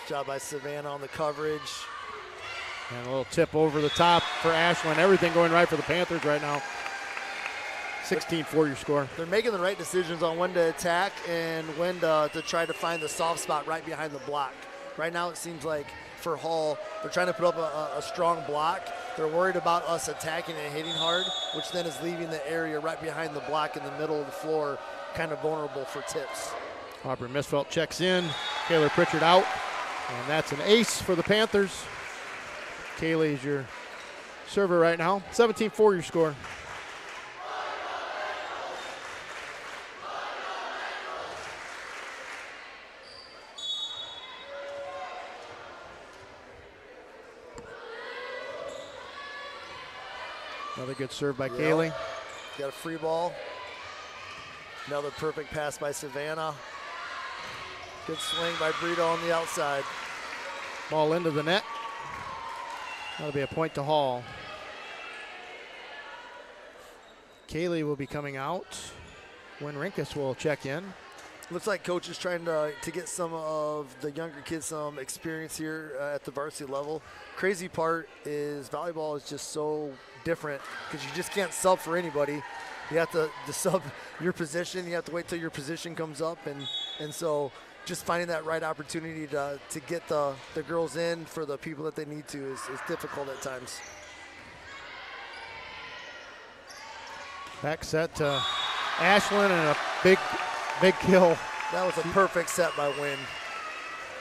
Job by Savannah on the coverage. And a little tip over the top for Ashland. Everything going right for the Panthers right now. 16-4 your score. They're making the right decisions on when to attack and when to try to find the soft spot right behind the block. Right now it seems like for Hall, they're trying to put up a strong block. They're worried about us attacking and hitting hard, which then is leaving the area right behind the block in the middle of the floor kind of vulnerable for tips. Aubrey Misfelt checks in. Kayla Pritchard out. And that's an ace for the Panthers. Kaylee is your server right now. 17-4 your score. Another good serve by Kaylee. Got a free ball. Another perfect pass by Savannah. Good swing by Brito on the outside. Ball into the net. That'll be a point to Hall. Kaylee will be coming out. When Rinkus will check in. Looks like coach is trying to get some of the younger kids some experience here at the varsity level. Crazy part is volleyball is just so different because you just can't sub for anybody. You have to sub your position. You have to wait till your position comes up, and so just finding that right opportunity to get the girls in for the people that they need to is difficult at times. Back set to Ashlyn and a big kill. That was a perfect set by Wynn.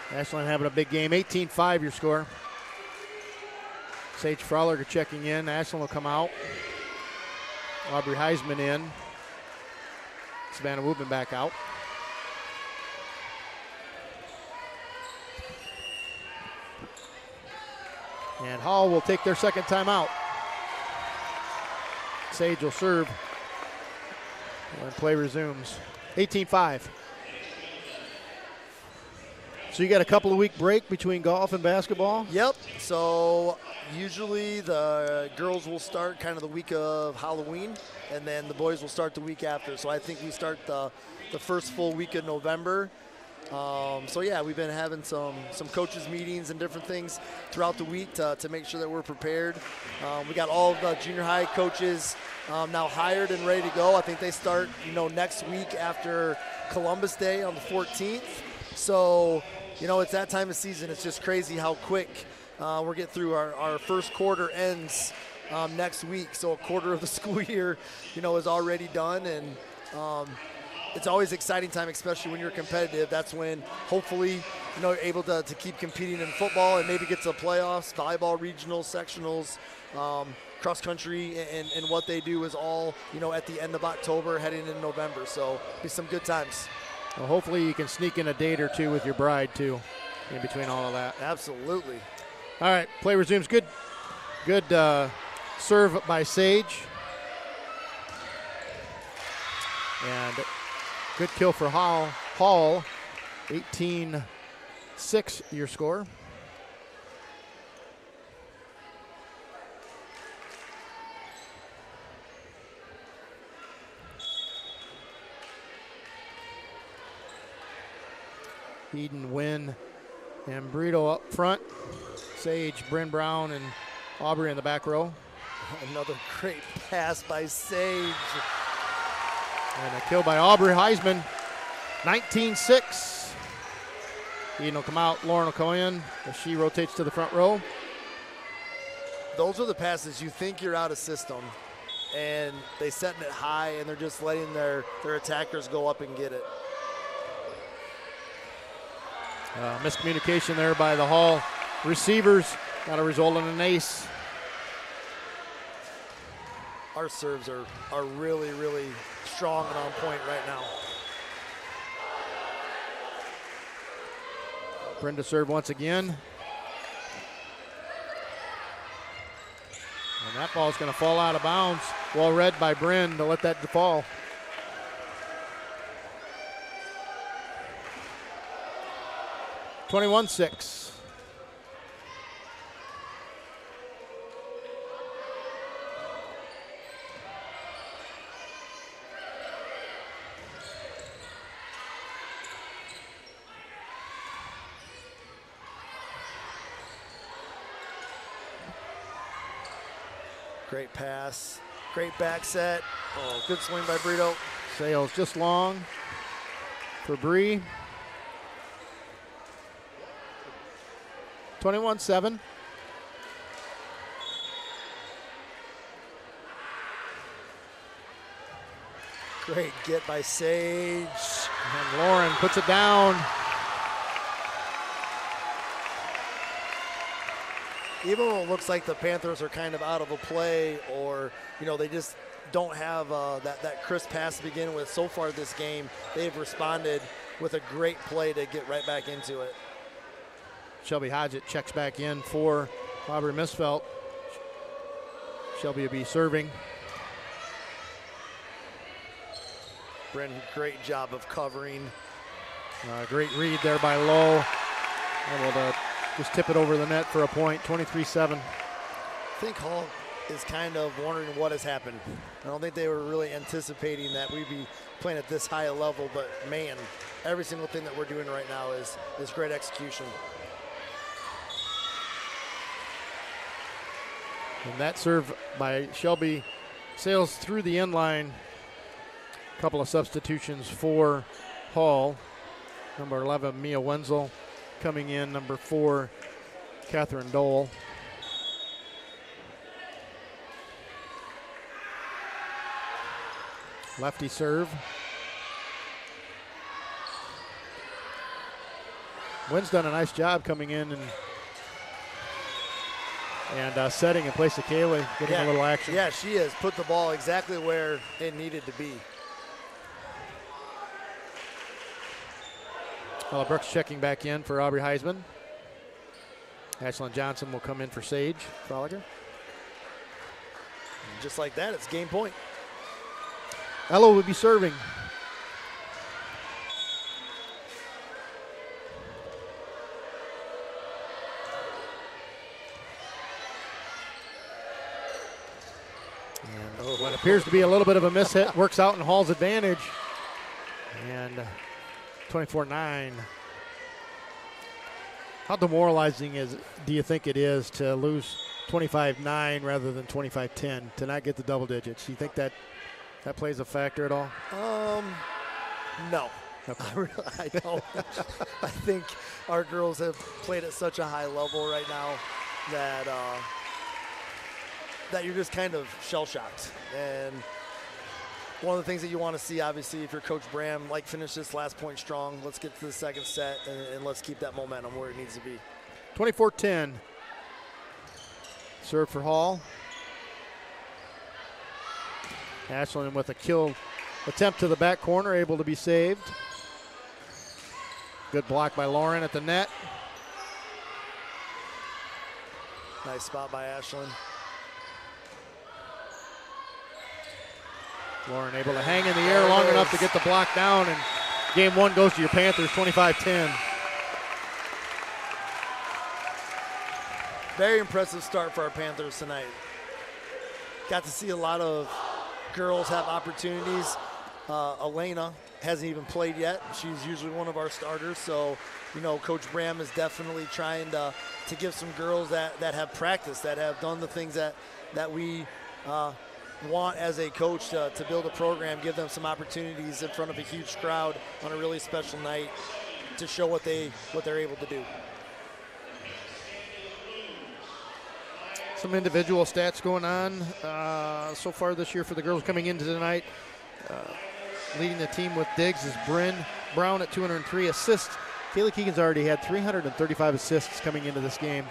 Ashlyn having a big game. 18-5 your score. Sage Froliger checking in. Ashlyn will come out. Aubrey Heisman in. Savannah Woodman back out. And Hall will take their second timeout. Sage will serve when play resumes. 18-5. So you got a couple of week break between golf and basketball? Yep. So usually the girls will start kind of the week of Halloween, and then the boys will start the week after. So I think we start the first full week of November. So yeah, we've been having some coaches meetings and different things throughout the week to make sure that we're prepared. We got all of the junior high coaches now hired and ready to go. I think they start next week after Columbus Day on the 14th. So it's that time of season. It's just crazy how quick we're getting through. Our first quarter ends next week, so a quarter of the school year is already done, and it's always exciting time, especially when you're competitive. That's when hopefully you're able to keep competing in football and maybe get to the playoffs, volleyball, regionals, sectionals, cross country, and what they do is all at the end of October heading into November. So be some good times. Well, hopefully you can sneak in a date or two with your bride too in between all of that. Absolutely. All right, play resumes. Good serve by Sage. And good kill for Hall. 18-6 your score. Eden, Wynn, and Brito up front. Sage, Bryn Brown, and Aubrey in the back row. Another great pass by Sage. And a kill by Aubrey Heisman. 19-6. Eden will come out. Lauren will come in as she rotates to the front row. Those are the passes you think you're out of system, and they setting it high, and they're just letting their attackers go up and get it. Miscommunication there by the Hall receivers. Got to result in an ace. Our serves are really, really strong and on point right now. Brenda serve once again. And that ball's going to fall out of bounds. Well read by Bryn to let that fall. (21-6). Great pass, great back set. Oh, good swing by Brito. Sales just long for Bree. 21-7. Great get by Sage. And Lauren puts it down. Even though it looks like the Panthers are kind of out of a play, or they just don't have that crisp pass to begin with, so far this game they've responded with a great play to get right back into it. Shelby Hodgett checks back in for Aubrey Misfelt. Shelby will be serving. Bryn, great job of covering. Great read there by Lowe. Able to just tip it over the net for a point, 23-7. I think Hall is kind of wondering what has happened. I don't think they were really anticipating that we'd be playing at this high a level, but man, every single thing that we're doing right now is great execution. And that serve by Shelby sails through the end line. A couple of substitutions for Hall. Number 11, Mia Wenzel coming in. Number 4, Catherine Dole. Lefty serve. Wynn's done a nice job coming in and setting in place of Kaylee, getting a little action. Yeah, she has put the ball exactly where it needed to be. Ella Brooks checking back in for Aubrey Heisman. Ashlyn Johnson will come in for Sage Froliger. Just like that, it's game point. Ella will be serving. And what appears to be a little bit of a miss hit works out in Hall's advantage. And 24-9. How demoralizing do you think it is to lose 25-9 rather than 25-10, to not get the double digits? You think that plays a factor at all? No. Okay. I don't. I think our girls have played at such a high level right now that that you're just kind of shell-shocked. And one of the things that you want to see, obviously, if you're Coach Bram, finish this last point strong. Let's get to the second set, and let's keep that momentum where it needs to be. 24-10. Serve for Hall. Ashlyn with a kill attempt to the back corner, able to be saved. Good block by Lauren at the net. Nice spot by Ashlyn. Lauren able to hang in the air long enough to get the block down, and game one goes to your Panthers, 25-10. Very impressive start for our Panthers tonight. Got to see a lot of girls have opportunities. Elena hasn't even played yet. She's usually one of our starters, so Coach Bram is definitely trying to give some girls that have practiced, that have done the things that we want as a coach to build a program, give them some opportunities in front of a huge crowd on a really special night to show what they're able to do. Some individual stats going on so far this year for the girls coming into tonight. Leading the team with Diggs is Bryn Brown at 203 assists. Kaylee Keegan's already had 335 assists coming into this game.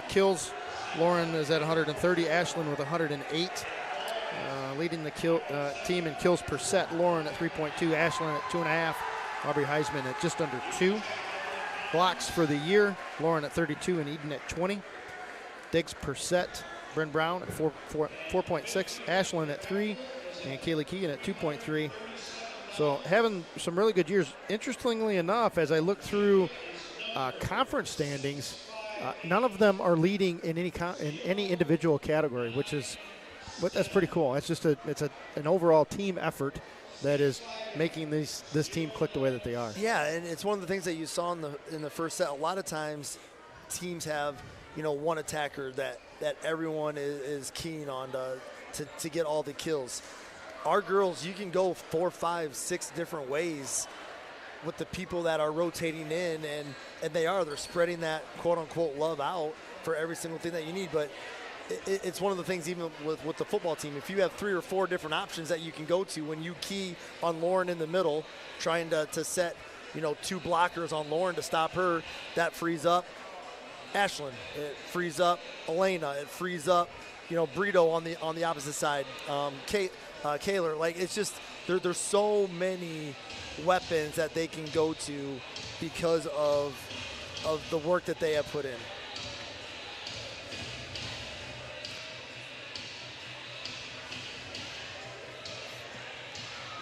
Kills, Lauren is at 130. Ashlyn with 108. Leading the team in kills per set. Lauren at 3.2. Ashlyn at 2.5. Aubrey Heisman at just under 2. Blocks for the year. Lauren at 32 and Eden at 20. Digs per set. Bryn Brown at 4.6. Ashlyn at 3. And Kaylee Keegan at 2.3. So having some really good years. Interestingly enough, as I look through conference standings, none of them are leading in any individual category, that's pretty cool. It's just an overall team effort that is making this team click the way that they are. Yeah, and it's one of the things that you saw in the first set. A lot of times, teams have one attacker that everyone is keen on to get all the kills. Our girls, you can go 4, 5, 6 different ways with the people that are rotating in, and they're spreading that quote-unquote love out for every single thing that you need. But it's one of the things even with the football team. If you have 3 or 4 different options that you can go to, when you key on Lauren in the middle, trying to set 2 blockers on Lauren to stop her, that frees up Ashlyn. It frees up Elena. It frees up Brito on the opposite side. Kaylor, it's just there's so many weapons that they can go to because of the work that they have put in.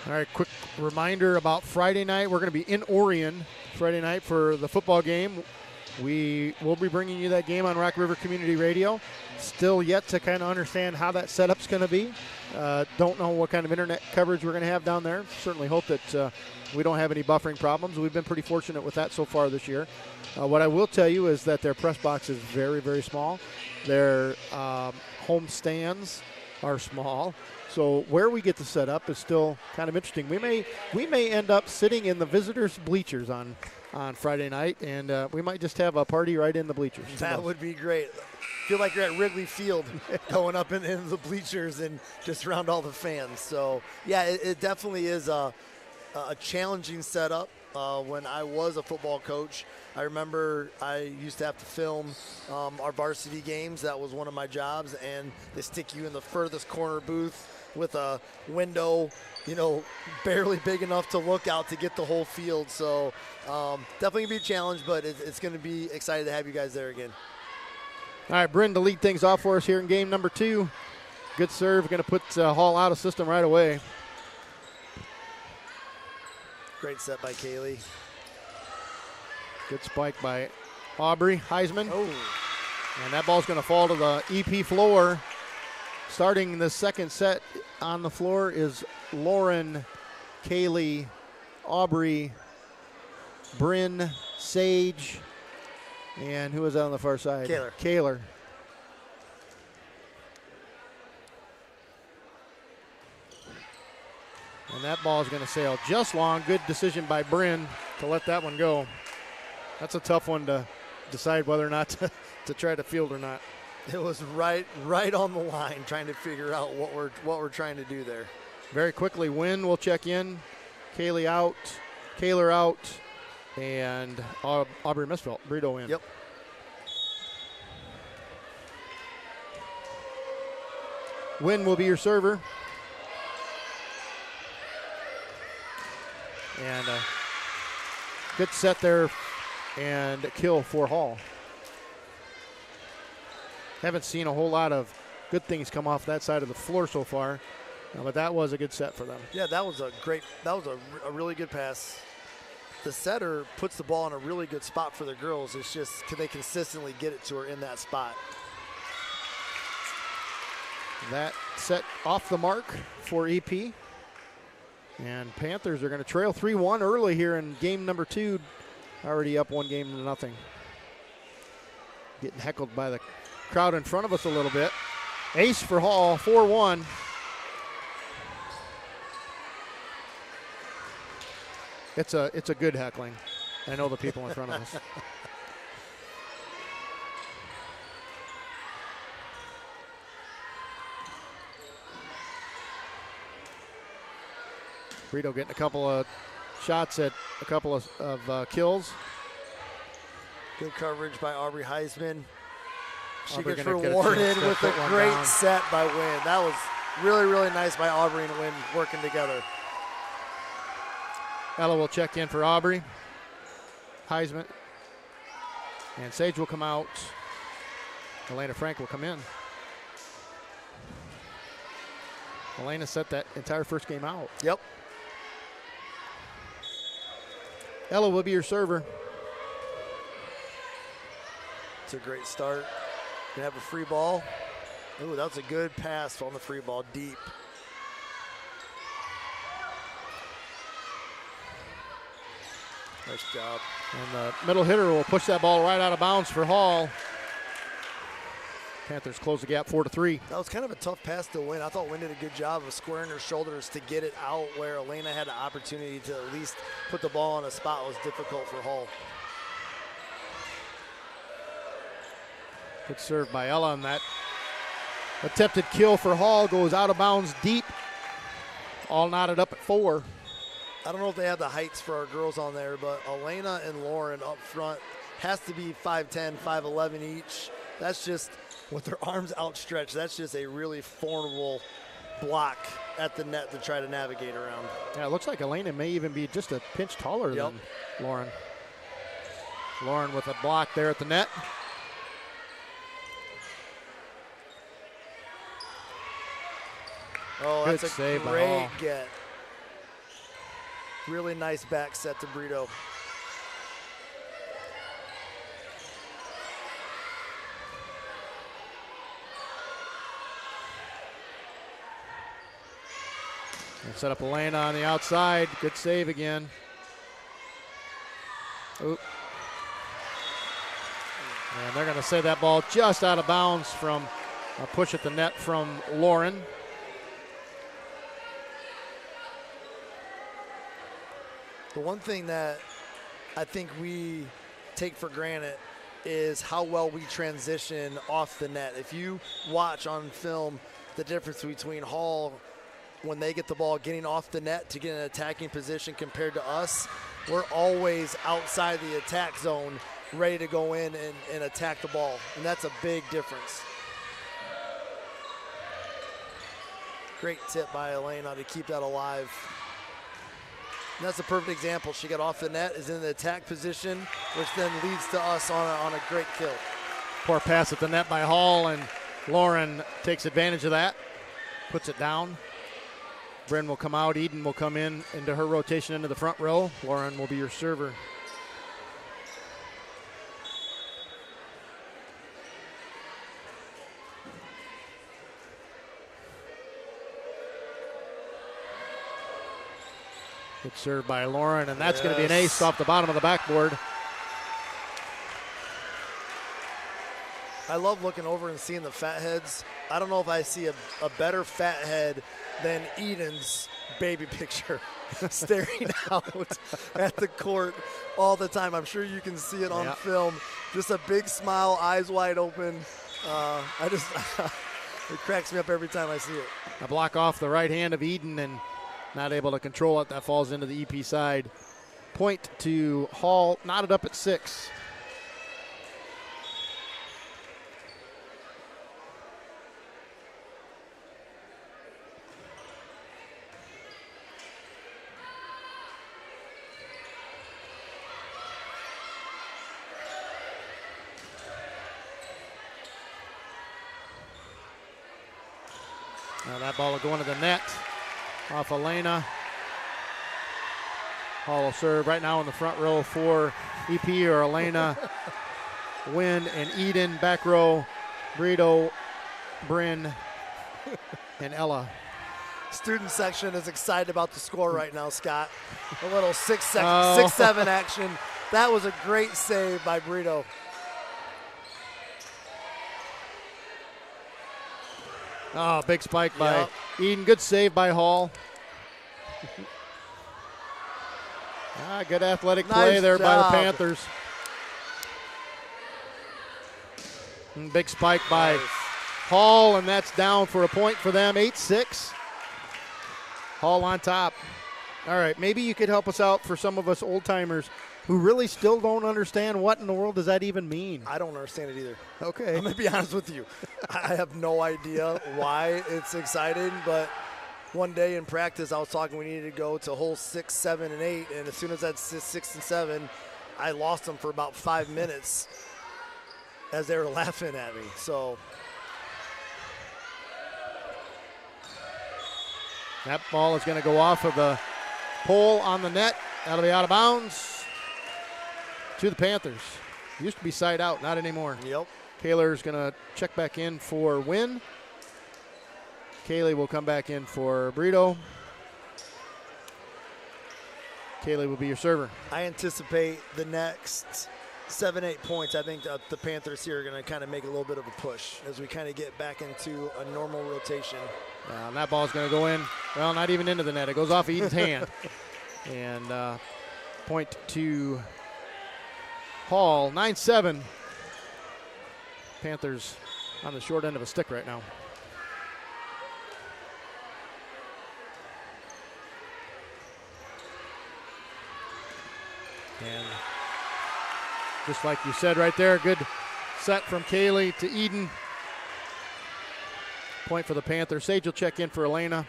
All right, quick reminder about Friday night. We're going to be in Orion Friday night for the football game. We will be bringing you that game on Rock River Community Radio. Still yet to kind of understand how that setup's going to be. Don't know what kind of internet coverage we're going to have down there. Certainly hope that we don't have any buffering problems. We've been pretty fortunate with that so far this year. What I will tell you is that their press box is very, very small. Their home stands are small. So where we get to set up is still kind of interesting. We may end up sitting in the visitors' bleachers on Friday night, and we might just have a party right in the bleachers. That would be great. Feel like you're at Wrigley Field going up in the bleachers and just around all the fans. So, yeah, it definitely is a challenging setup. When I was a football coach, I remember I used to have to film our varsity games. That was one of my jobs, and they stick you in the furthest corner booth with a window, barely big enough to look out to get the whole field. So definitely going to be a challenge, but it's going to be excited to have you guys there again. All right, Bryn to lead things off for us here in game number 2. Good serve, going to put Hall out of system right away. Great set by Kaylee. Good spike by Aubrey Heisman. Oh. And that ball's going to fall to the EP floor. Starting the second set on the floor is Lauren, Kaylee, Aubrey, Bryn, Sage, and who is that on the far side? Kaler. And that ball is going to sail just long. Good decision by Bryn to let that one go. That's a tough one to decide whether or not to try to field or not. It was right on the line, trying to figure out what we're trying to do there. Very quickly, Wynn will check in. Kaylee out, Kaler out, and Aubrey Misfelt. Brito in. Yep. Wynn will be your server. And good set there and kill for Hall. Haven't seen a whole lot of good things come off that side of the floor so far, but that was a good set for them. Yeah, that was a really good pass. The setter puts the ball in a really good spot for the girls. It's just, can they consistently get it to her in that spot? That set off the mark for EP. And Panthers are going to trail 3-1 early here in game number 2. Already up 1-0. Getting heckled by the crowd in front of us a little bit. Ace for Hall, 4-1. It's a good heckling. I know the people in front of us. Brito getting a couple of shots at a couple of kills. Good coverage by Aubrey Heisman. She Aubrey gets rewarded with a great set by Wynn. That was really, really nice by Aubrey and Wynn working together. Ella will check in for Aubrey. Heisman. And Sage will come out. Elena Frank will come in. Elena set that entire first game out. Yep. Ella will be your server. It's a great start. Gonna have a free ball. Ooh, that was a good pass on the free ball, deep. Nice job. And the middle hitter will push that ball right out of bounds for Hall. Panthers close the gap 4-3. That was kind of a tough pass to Wynn. I thought Wynn did a good job of squaring her shoulders to get it out where Elena had the opportunity to at least put the ball on a spot. It was difficult for Hall. Good serve by Ella on that. Attempted kill for Hall goes out of bounds deep. All knotted up at 4. I don't know if they have the heights for our girls on there, but Elena and Lauren up front has to be 5'10", 5'11" each. That's just, with their arms outstretched, that's just a really formidable block at the net to try to navigate around. Yeah, it looks like Elena may even be just a pinch taller than Lauren. Lauren with a block there at the net. Oh, that's Good a save by great Hall. get. Really nice back set to Brito. They set up Elena on the outside. Good save again. Oop. And they're going to say that ball just out of bounds from a push at the net from Lauren. The one thing that I think we take for granted is how well we transition off the net. If you watch on film the difference between Hall when they get the ball getting off the net to get an attacking position compared to us, we're always outside the attack zone ready to go in and attack the ball, and that's a big difference. Great tip by Elena to keep that alive. And that's a perfect example. She got off the net, is in the attack position, which then leads to us on a great kill. Poor pass at the net by Hall, and Lauren takes advantage of that, puts it down. Bryn will come out. Eden will come in into her rotation into the front row. Lauren will be your server. Good serve by Lauren, and that's going to be an ace off the bottom of the backboard. I love looking over and seeing the fat heads. I don't know if I see a better fat head than Eden's baby picture staring out at the court all the time. I'm sure you can see it on film. Just a big smile, eyes wide open. It cracks me up every time I see it. A block off the right hand of Eden and not able to control it. That falls into the EP side. Point to Hall, knotted up at 6. Now that ball will go into the net off Elena. Hall will serve right now in the front row for EP or Elena, Wynn, and Eden. Back row, Brito, Bryn, and Ella. Student section is excited about the score right now, Scott. A little 6-7 action. That was a great save by Brito. Oh, big spike by Eden. Good save by Hall. Good athletic play there by the Panthers. And big spike by Hall, and that's down for a point for them. 8-6. Hall on top. All right, maybe you could help us out for some of us old-timers who really still don't understand what in the world does that even mean. I don't understand it either. Okay. I'm going to be honest with you. I have no idea why it's exciting, but one day in practice I was talking we needed to go to holes 6, 7, and 8, and as soon as that's 6 and 7, I lost them for about 5 minutes as they were laughing at me. So that ball is going to go off of the pole on the net. That'll be out of bounds to the Panthers. Used to be side out, not anymore. Yep. Kaler's going to check back in for Wynn. Kaylee will come back in for Brito. Kaylee will be your server. I anticipate the next 7-8 points. I think the Panthers here are going to kind of make a little bit of a push as we kind of get back into a normal rotation. And that ball's going to go in, well, not even into the net. It goes off Eden's hand. And point to Hall, 9-7. Panthers on the short end of a stick right now. And just like you said right there, good set from Kaylee to Eden. Point for the Panthers. Sage will check in for Elena.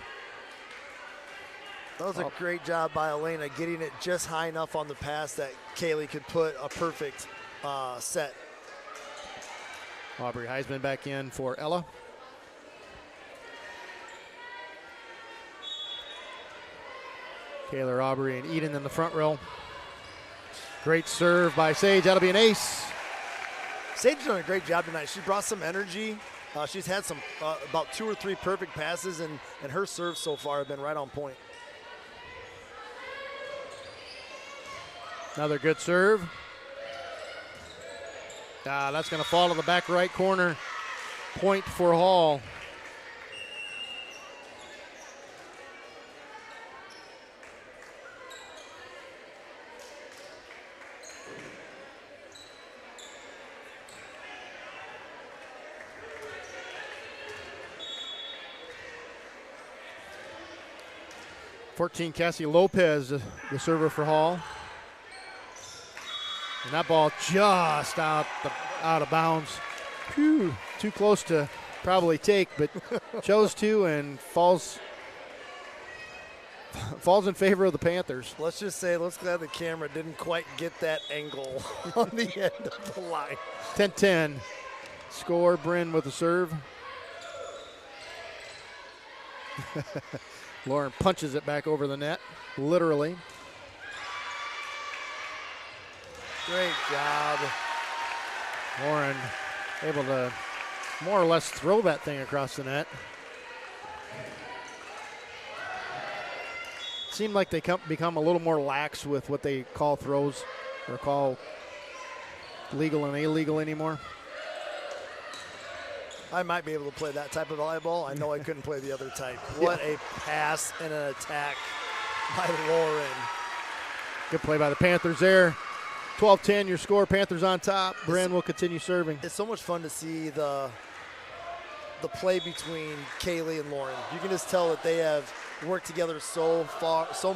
That was a great job by Elena, getting it just high enough on the pass that Kaylee could put a perfect set. Aubrey Heisman back in for Ella. Kaler, Aubrey, and Eden in the front row. Great serve by Sage. That'll be an ace. Sage has done a great job tonight. She brought some energy. She's had some about 2 or 3 perfect passes, and her serves so far have been right on point. Another good serve. That's going to fall to the back right corner. Point for Hall. Cassie Lopez, the server for Hall. And that ball just out of bounds. Whew, too close to probably take, but chose to and falls in favor of the Panthers. Let's just say, let's glad the camera didn't quite get that angle on the end of the line. 10-10. Score, Bryn with the serve. Lauren punches it back over the net, literally. Great job. Lauren able to more or less throw that thing across the net. Seemed like they become a little more lax with what they call throws or call legal and illegal anymore. I might be able to play that type of volleyball. I know I couldn't play the other type. What a pass and an attack by Lauren. Good play by the Panthers there. 12-10 your score. Panthers on top. Bryn will continue serving. It's so much fun to see the play between Kaylee and Lauren. You can just tell that they have worked together so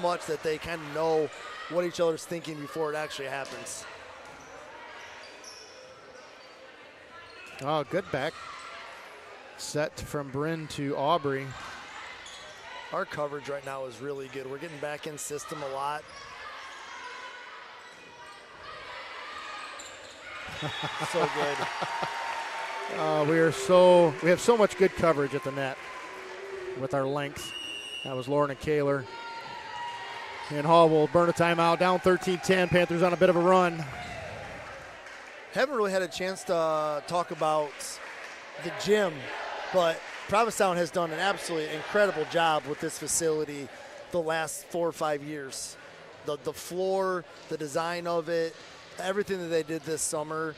much that they kind of know what each other's thinking before it actually happens. Oh, good back set from Bryn to Aubrey. Our coverage right now is really good. We're getting back in system a lot. So good. We have so much good coverage at the net with our length. That was Lauren and Kaler. And Hall will burn a timeout, down 13-10. Panthers on a bit of a run. Haven't really had a chance to talk about the gym, but Provincetown has done an absolutely incredible job with this facility the last 4 or 5 years. The floor, the design of it, everything that they did this summer.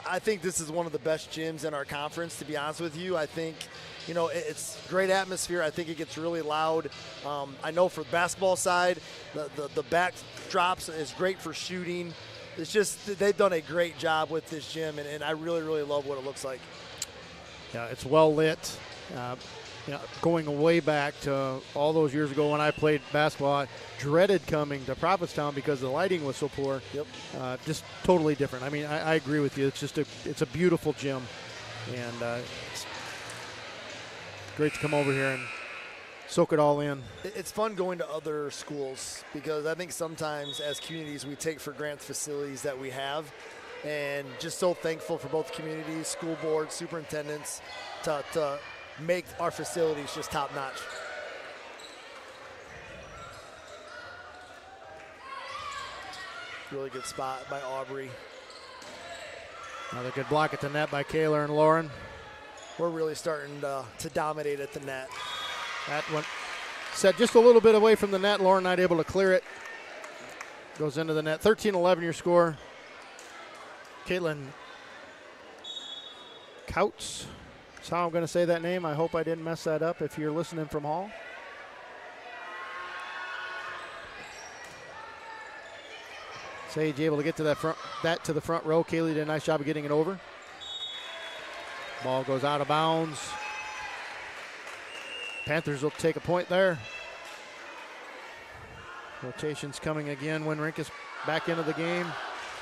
I think this is one of the best gyms in our conference, to be honest with you. I think, it's great atmosphere. I think it gets really loud. I know for the basketball side, the backdrops is great for shooting. It's just they've done a great job with this gym, and I really, really love what it looks like. Yeah, it's well lit. Going way back to all those years ago when I played basketball, I dreaded coming to Provincetown because the lighting was so poor. Yep. Just totally different. I mean, I agree with you. It's a beautiful gym, and it's great to come over here and soak it all in. It's fun going to other schools because I think sometimes as communities we take for granted facilities that we have, and just so thankful for both communities, school boards, superintendents to make our facilities just top notch. Really good spot by Aubrey. Another good block at the net by Kaler and Lauren. We're really starting to dominate at the net. That one set just a little bit away from the net. Lauren not able to clear it. Goes into the net. 13-11 your score. Caitlin Couts. That's how I'm going to say that name. I hope I didn't mess that up if you're listening from Hall. Sage able to get to that to the front row. Kaylee did a nice job of getting it over. Ball goes out of bounds. Panthers will take a point there. Rotations coming again. Winrink back into the game.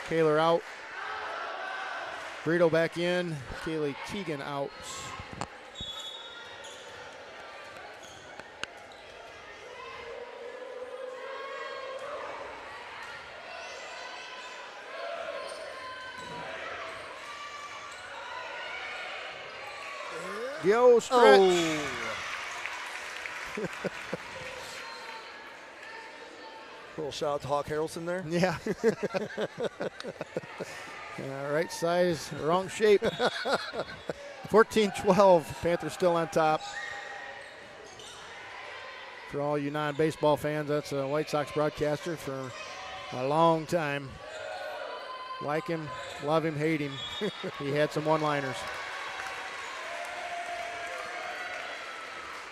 Kaler out. Brito back in. Kaylee Keegan out. Yo, stretch. Oh. Little shout out to Hawk Harrelson there. Yeah. Right size, wrong shape. 14-12, Panthers still on top. For all you non-baseball fans, that's a White Sox broadcaster for a long time. Like him, love him, hate him. He had some one-liners.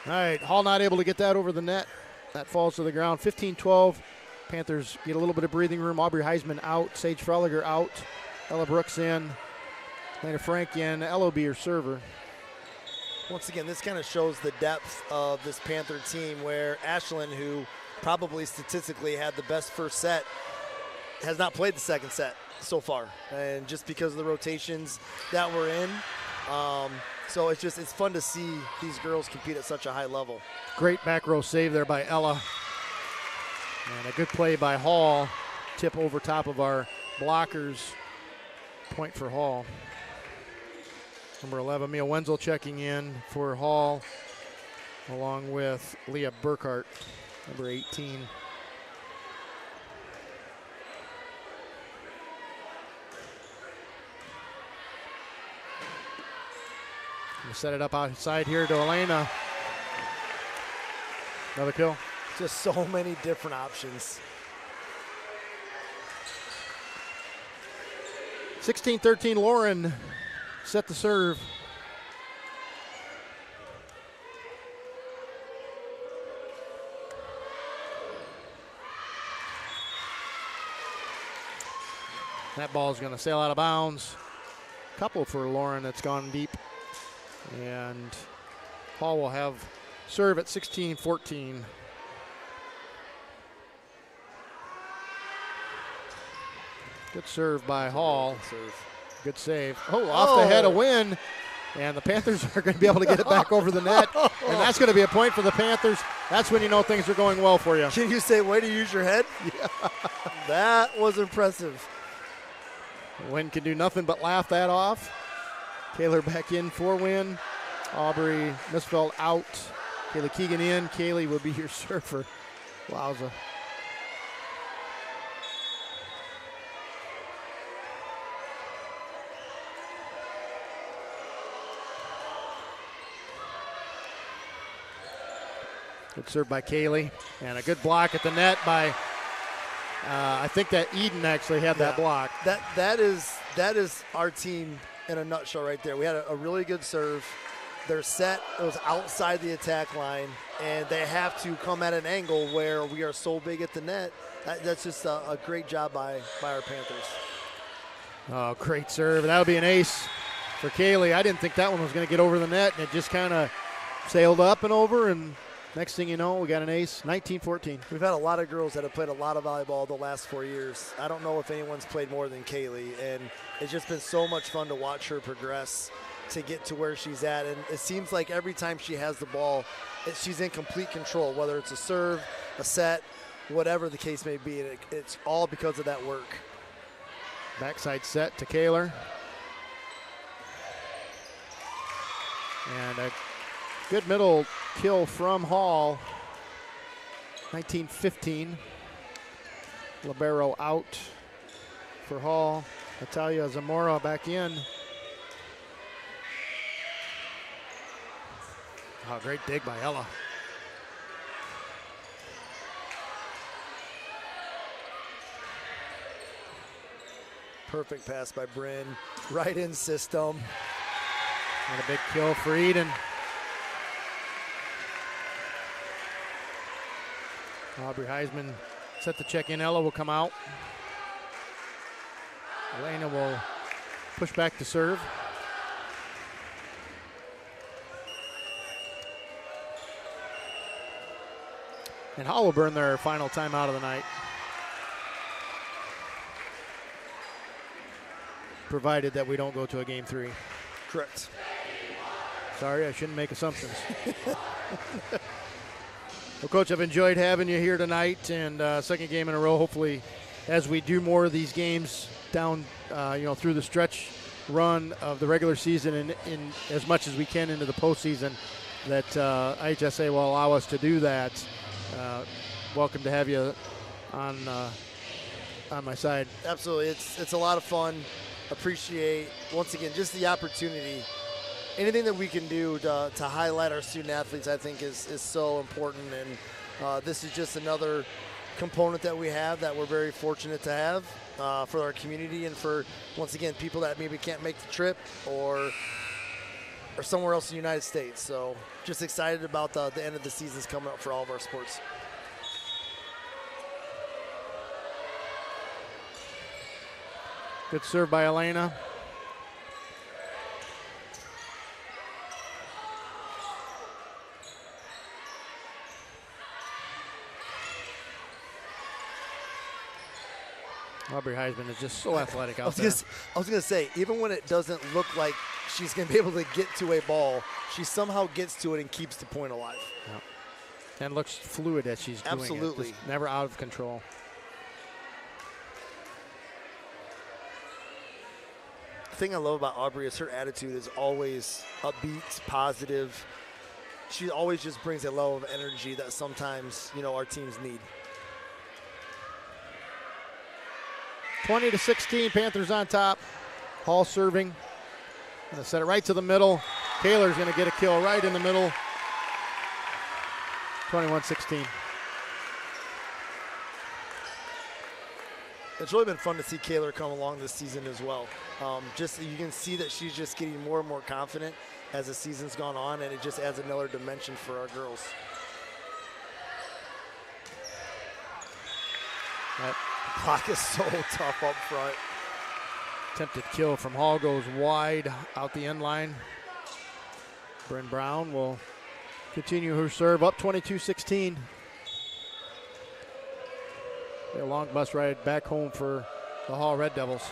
All right, Hall not able to get that over the net. That falls to the ground. 15-12. Panthers get a little bit of breathing room. Aubrey Heisman out. Sage Freliger out. Ella Brooks in. Lena Frank in. Ella will be her server. Once again, this kind of shows the depth of this Panther team where Ashlyn, who probably statistically had the best first set, has not played the second set so far. And just because of the rotations that we're in. So it's fun to see these girls compete at such a high level. Great back row save there by Ella. And a good play by Hall. Tip over top of our blockers. Point for Hall. Number 11, Mia Wenzel checking in for Hall, along with Leah Burkhart, number 18. We'll set it up outside here to Elena. Another kill. Just so many different options. 16-13, Lauren set the serve. That ball is going to sail out of bounds. Couple for Lauren that's gone deep. And Hall will have serve at 16-14. Good serve by Hall. Good save. Oh, off the head, a win. And the Panthers are going to be able to get it back over the net. And that's going to be a point for the Panthers. That's when you know things are going well for you. Can you say, way to use your head? Yeah. That was impressive. Wynn can do nothing but laugh that off. Taylor back in for Wynn. Aubrey Misfeld out. Kaylee Keegan in. Kaylee will be your server. Wowza. Good serve by Kaylee, and a good block at the net by, I think that Eden actually had that block. That is our team in a nutshell right there. We had a really good serve. Their set was outside the attack line, and they have to come at an angle where we are so big at the net. That's just a great job by our Panthers. Oh, great serve. That would be an ace for Kaylee. I didn't think that one was going to get over the net, and it just kind of sailed up and over, and next thing you know, we got an ace, 19-14. We've had a lot of girls that have played a lot of volleyball the last 4 years. I don't know if anyone's played more than Kaylee, and it's just been so much fun to watch her progress to get to where she's at. And it seems like every time she has the ball, she's in complete control, whether it's a serve, a set, whatever the case may be. And it's all because of that work. Backside set to Kaler. And a good middle kill from Hall. 19-15. Libero out for Hall. Natalia Zamora back in. Oh, great dig by Ella. Perfect pass by Bryn. Right in system. And a big kill for Eden. Aubrey Heisman set to check in. Ella will come out. Elena will push back to serve. And Hall will burn their final timeout of the night. Provided that we don't go to a game 3. Correct. Sorry, I shouldn't make assumptions. Well, Coach, I've enjoyed having you here tonight, and second game in a row. Hopefully, as we do more of these games down, through the stretch run of the regular season and in as much as we can into the postseason, that IHSA will allow us to do that. Welcome to have you on my side. Absolutely. It's a lot of fun. Appreciate, once again, just the opportunity. Anything that we can do to highlight our student athletes, I think, is so important. And this is just another component that we have that we're very fortunate to have for our community and for, once again, people that maybe can't make the trip or somewhere else in the United States. So just excited about the end of the season's coming up for all of our sports. Good serve by Elena. Aubrey Heisman is just so athletic out there. I was going to say, even when it doesn't look like she's going to be able to get to a ball, she somehow gets to it and keeps the point alive. Yep. And looks fluid as she's doing it. Absolutely. Just never out of control. The thing I love about Aubrey is her attitude is always upbeat, positive. She always just brings a level of energy that sometimes, our teams need. 20-16, Panthers on top. Hall serving. Gonna set it right to the middle. Kaler's gonna get a kill right in the middle. 21-16. It's really been fun to see Kaler come along this season as well. Just you can see that she's just getting more and more confident as the season's gone on, and it just adds another dimension for our girls. That clock is so tough up front. attempted kill from Hall goes wide out the end line. Bryn Brown will continue her serve up 22-16. A long bus ride back home for the Hall Red Devils.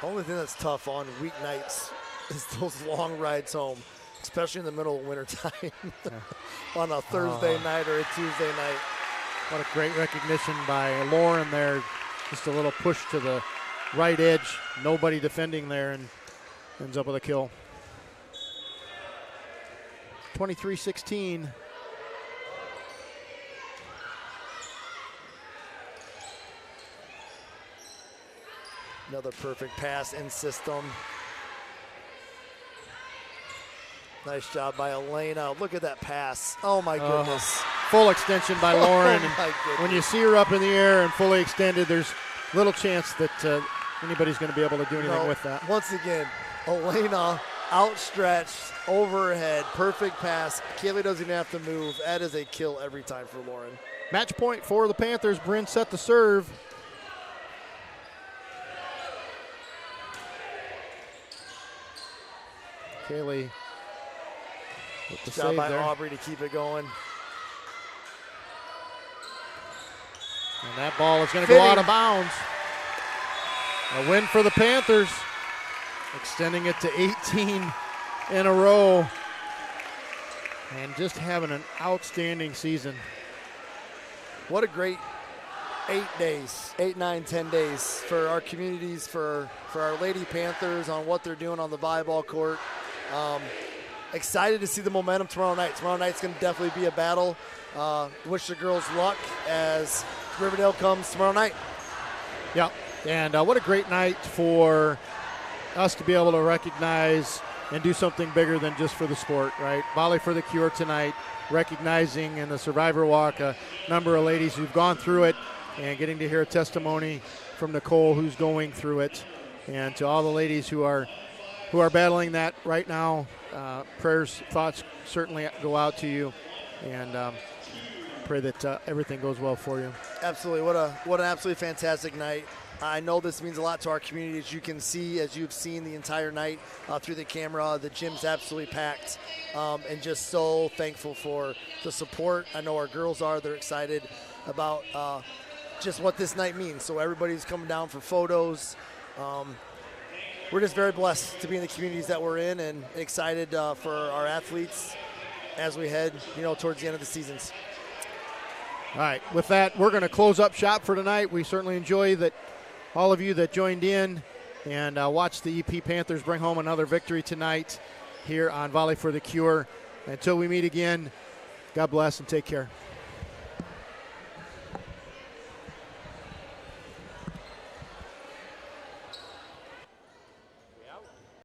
The only thing that's tough on weeknights is those long rides home, especially in the middle of wintertime on a Thursday night or a Tuesday night. What a great recognition by Lauren there. Just a little push to the right edge. Nobody defending there, and ends up with a kill. 23-16. Another perfect pass in system. Nice job by Elena. Look at that pass. Oh, my goodness. Full extension by Lauren. Oh, my goodness. When you see her up in the air and fully extended, there's little chance that anybody's going to be able to do anything with that. Once again, Elena outstretched, over her head, perfect pass. Kaylee doesn't even have to move. That is a kill every time for Lauren. Match point for the Panthers. Bryn set the serve. Kaylee with the Good job save by there. Aubrey to keep it going. And that ball is going to go out of bounds. A win for the Panthers, extending it to 18 in a row. And just having an outstanding season. What a great 8 days, 8, 9, 10 days for our communities, for our Lady Panthers on what they're doing on the volleyball court. Excited to see the momentum tomorrow night. Tomorrow night's going to definitely be a battle. Wish the girls luck as Riverdale comes tomorrow night. Yeah, and what a great night for us to be able to recognize and do something bigger than just for the sport, right? Volley for the Cure tonight, recognizing in the Survivor Walk a number of ladies who've gone through it and getting to hear a testimony from Nicole who's going through it. And to all the ladies who are battling that right now, prayers, thoughts certainly go out to you, and pray that everything goes well for you. Absolutely. What an absolutely fantastic night. I know this means a lot to our community, as you can see, as you've seen the entire night through the camera. The gym's absolutely packed, and just so thankful for the support. I know our girls are. They're excited about just what this night means. So everybody's coming down for photos. We're just very blessed to be in the communities that we're in, and excited for our athletes as we head, towards the end of the seasons. All right, with that, we're going to close up shop for tonight. We certainly enjoy that all of you that joined in and watched the EP Panthers bring home another victory tonight here on Volley for the Cure. Until we meet again, God bless and take care.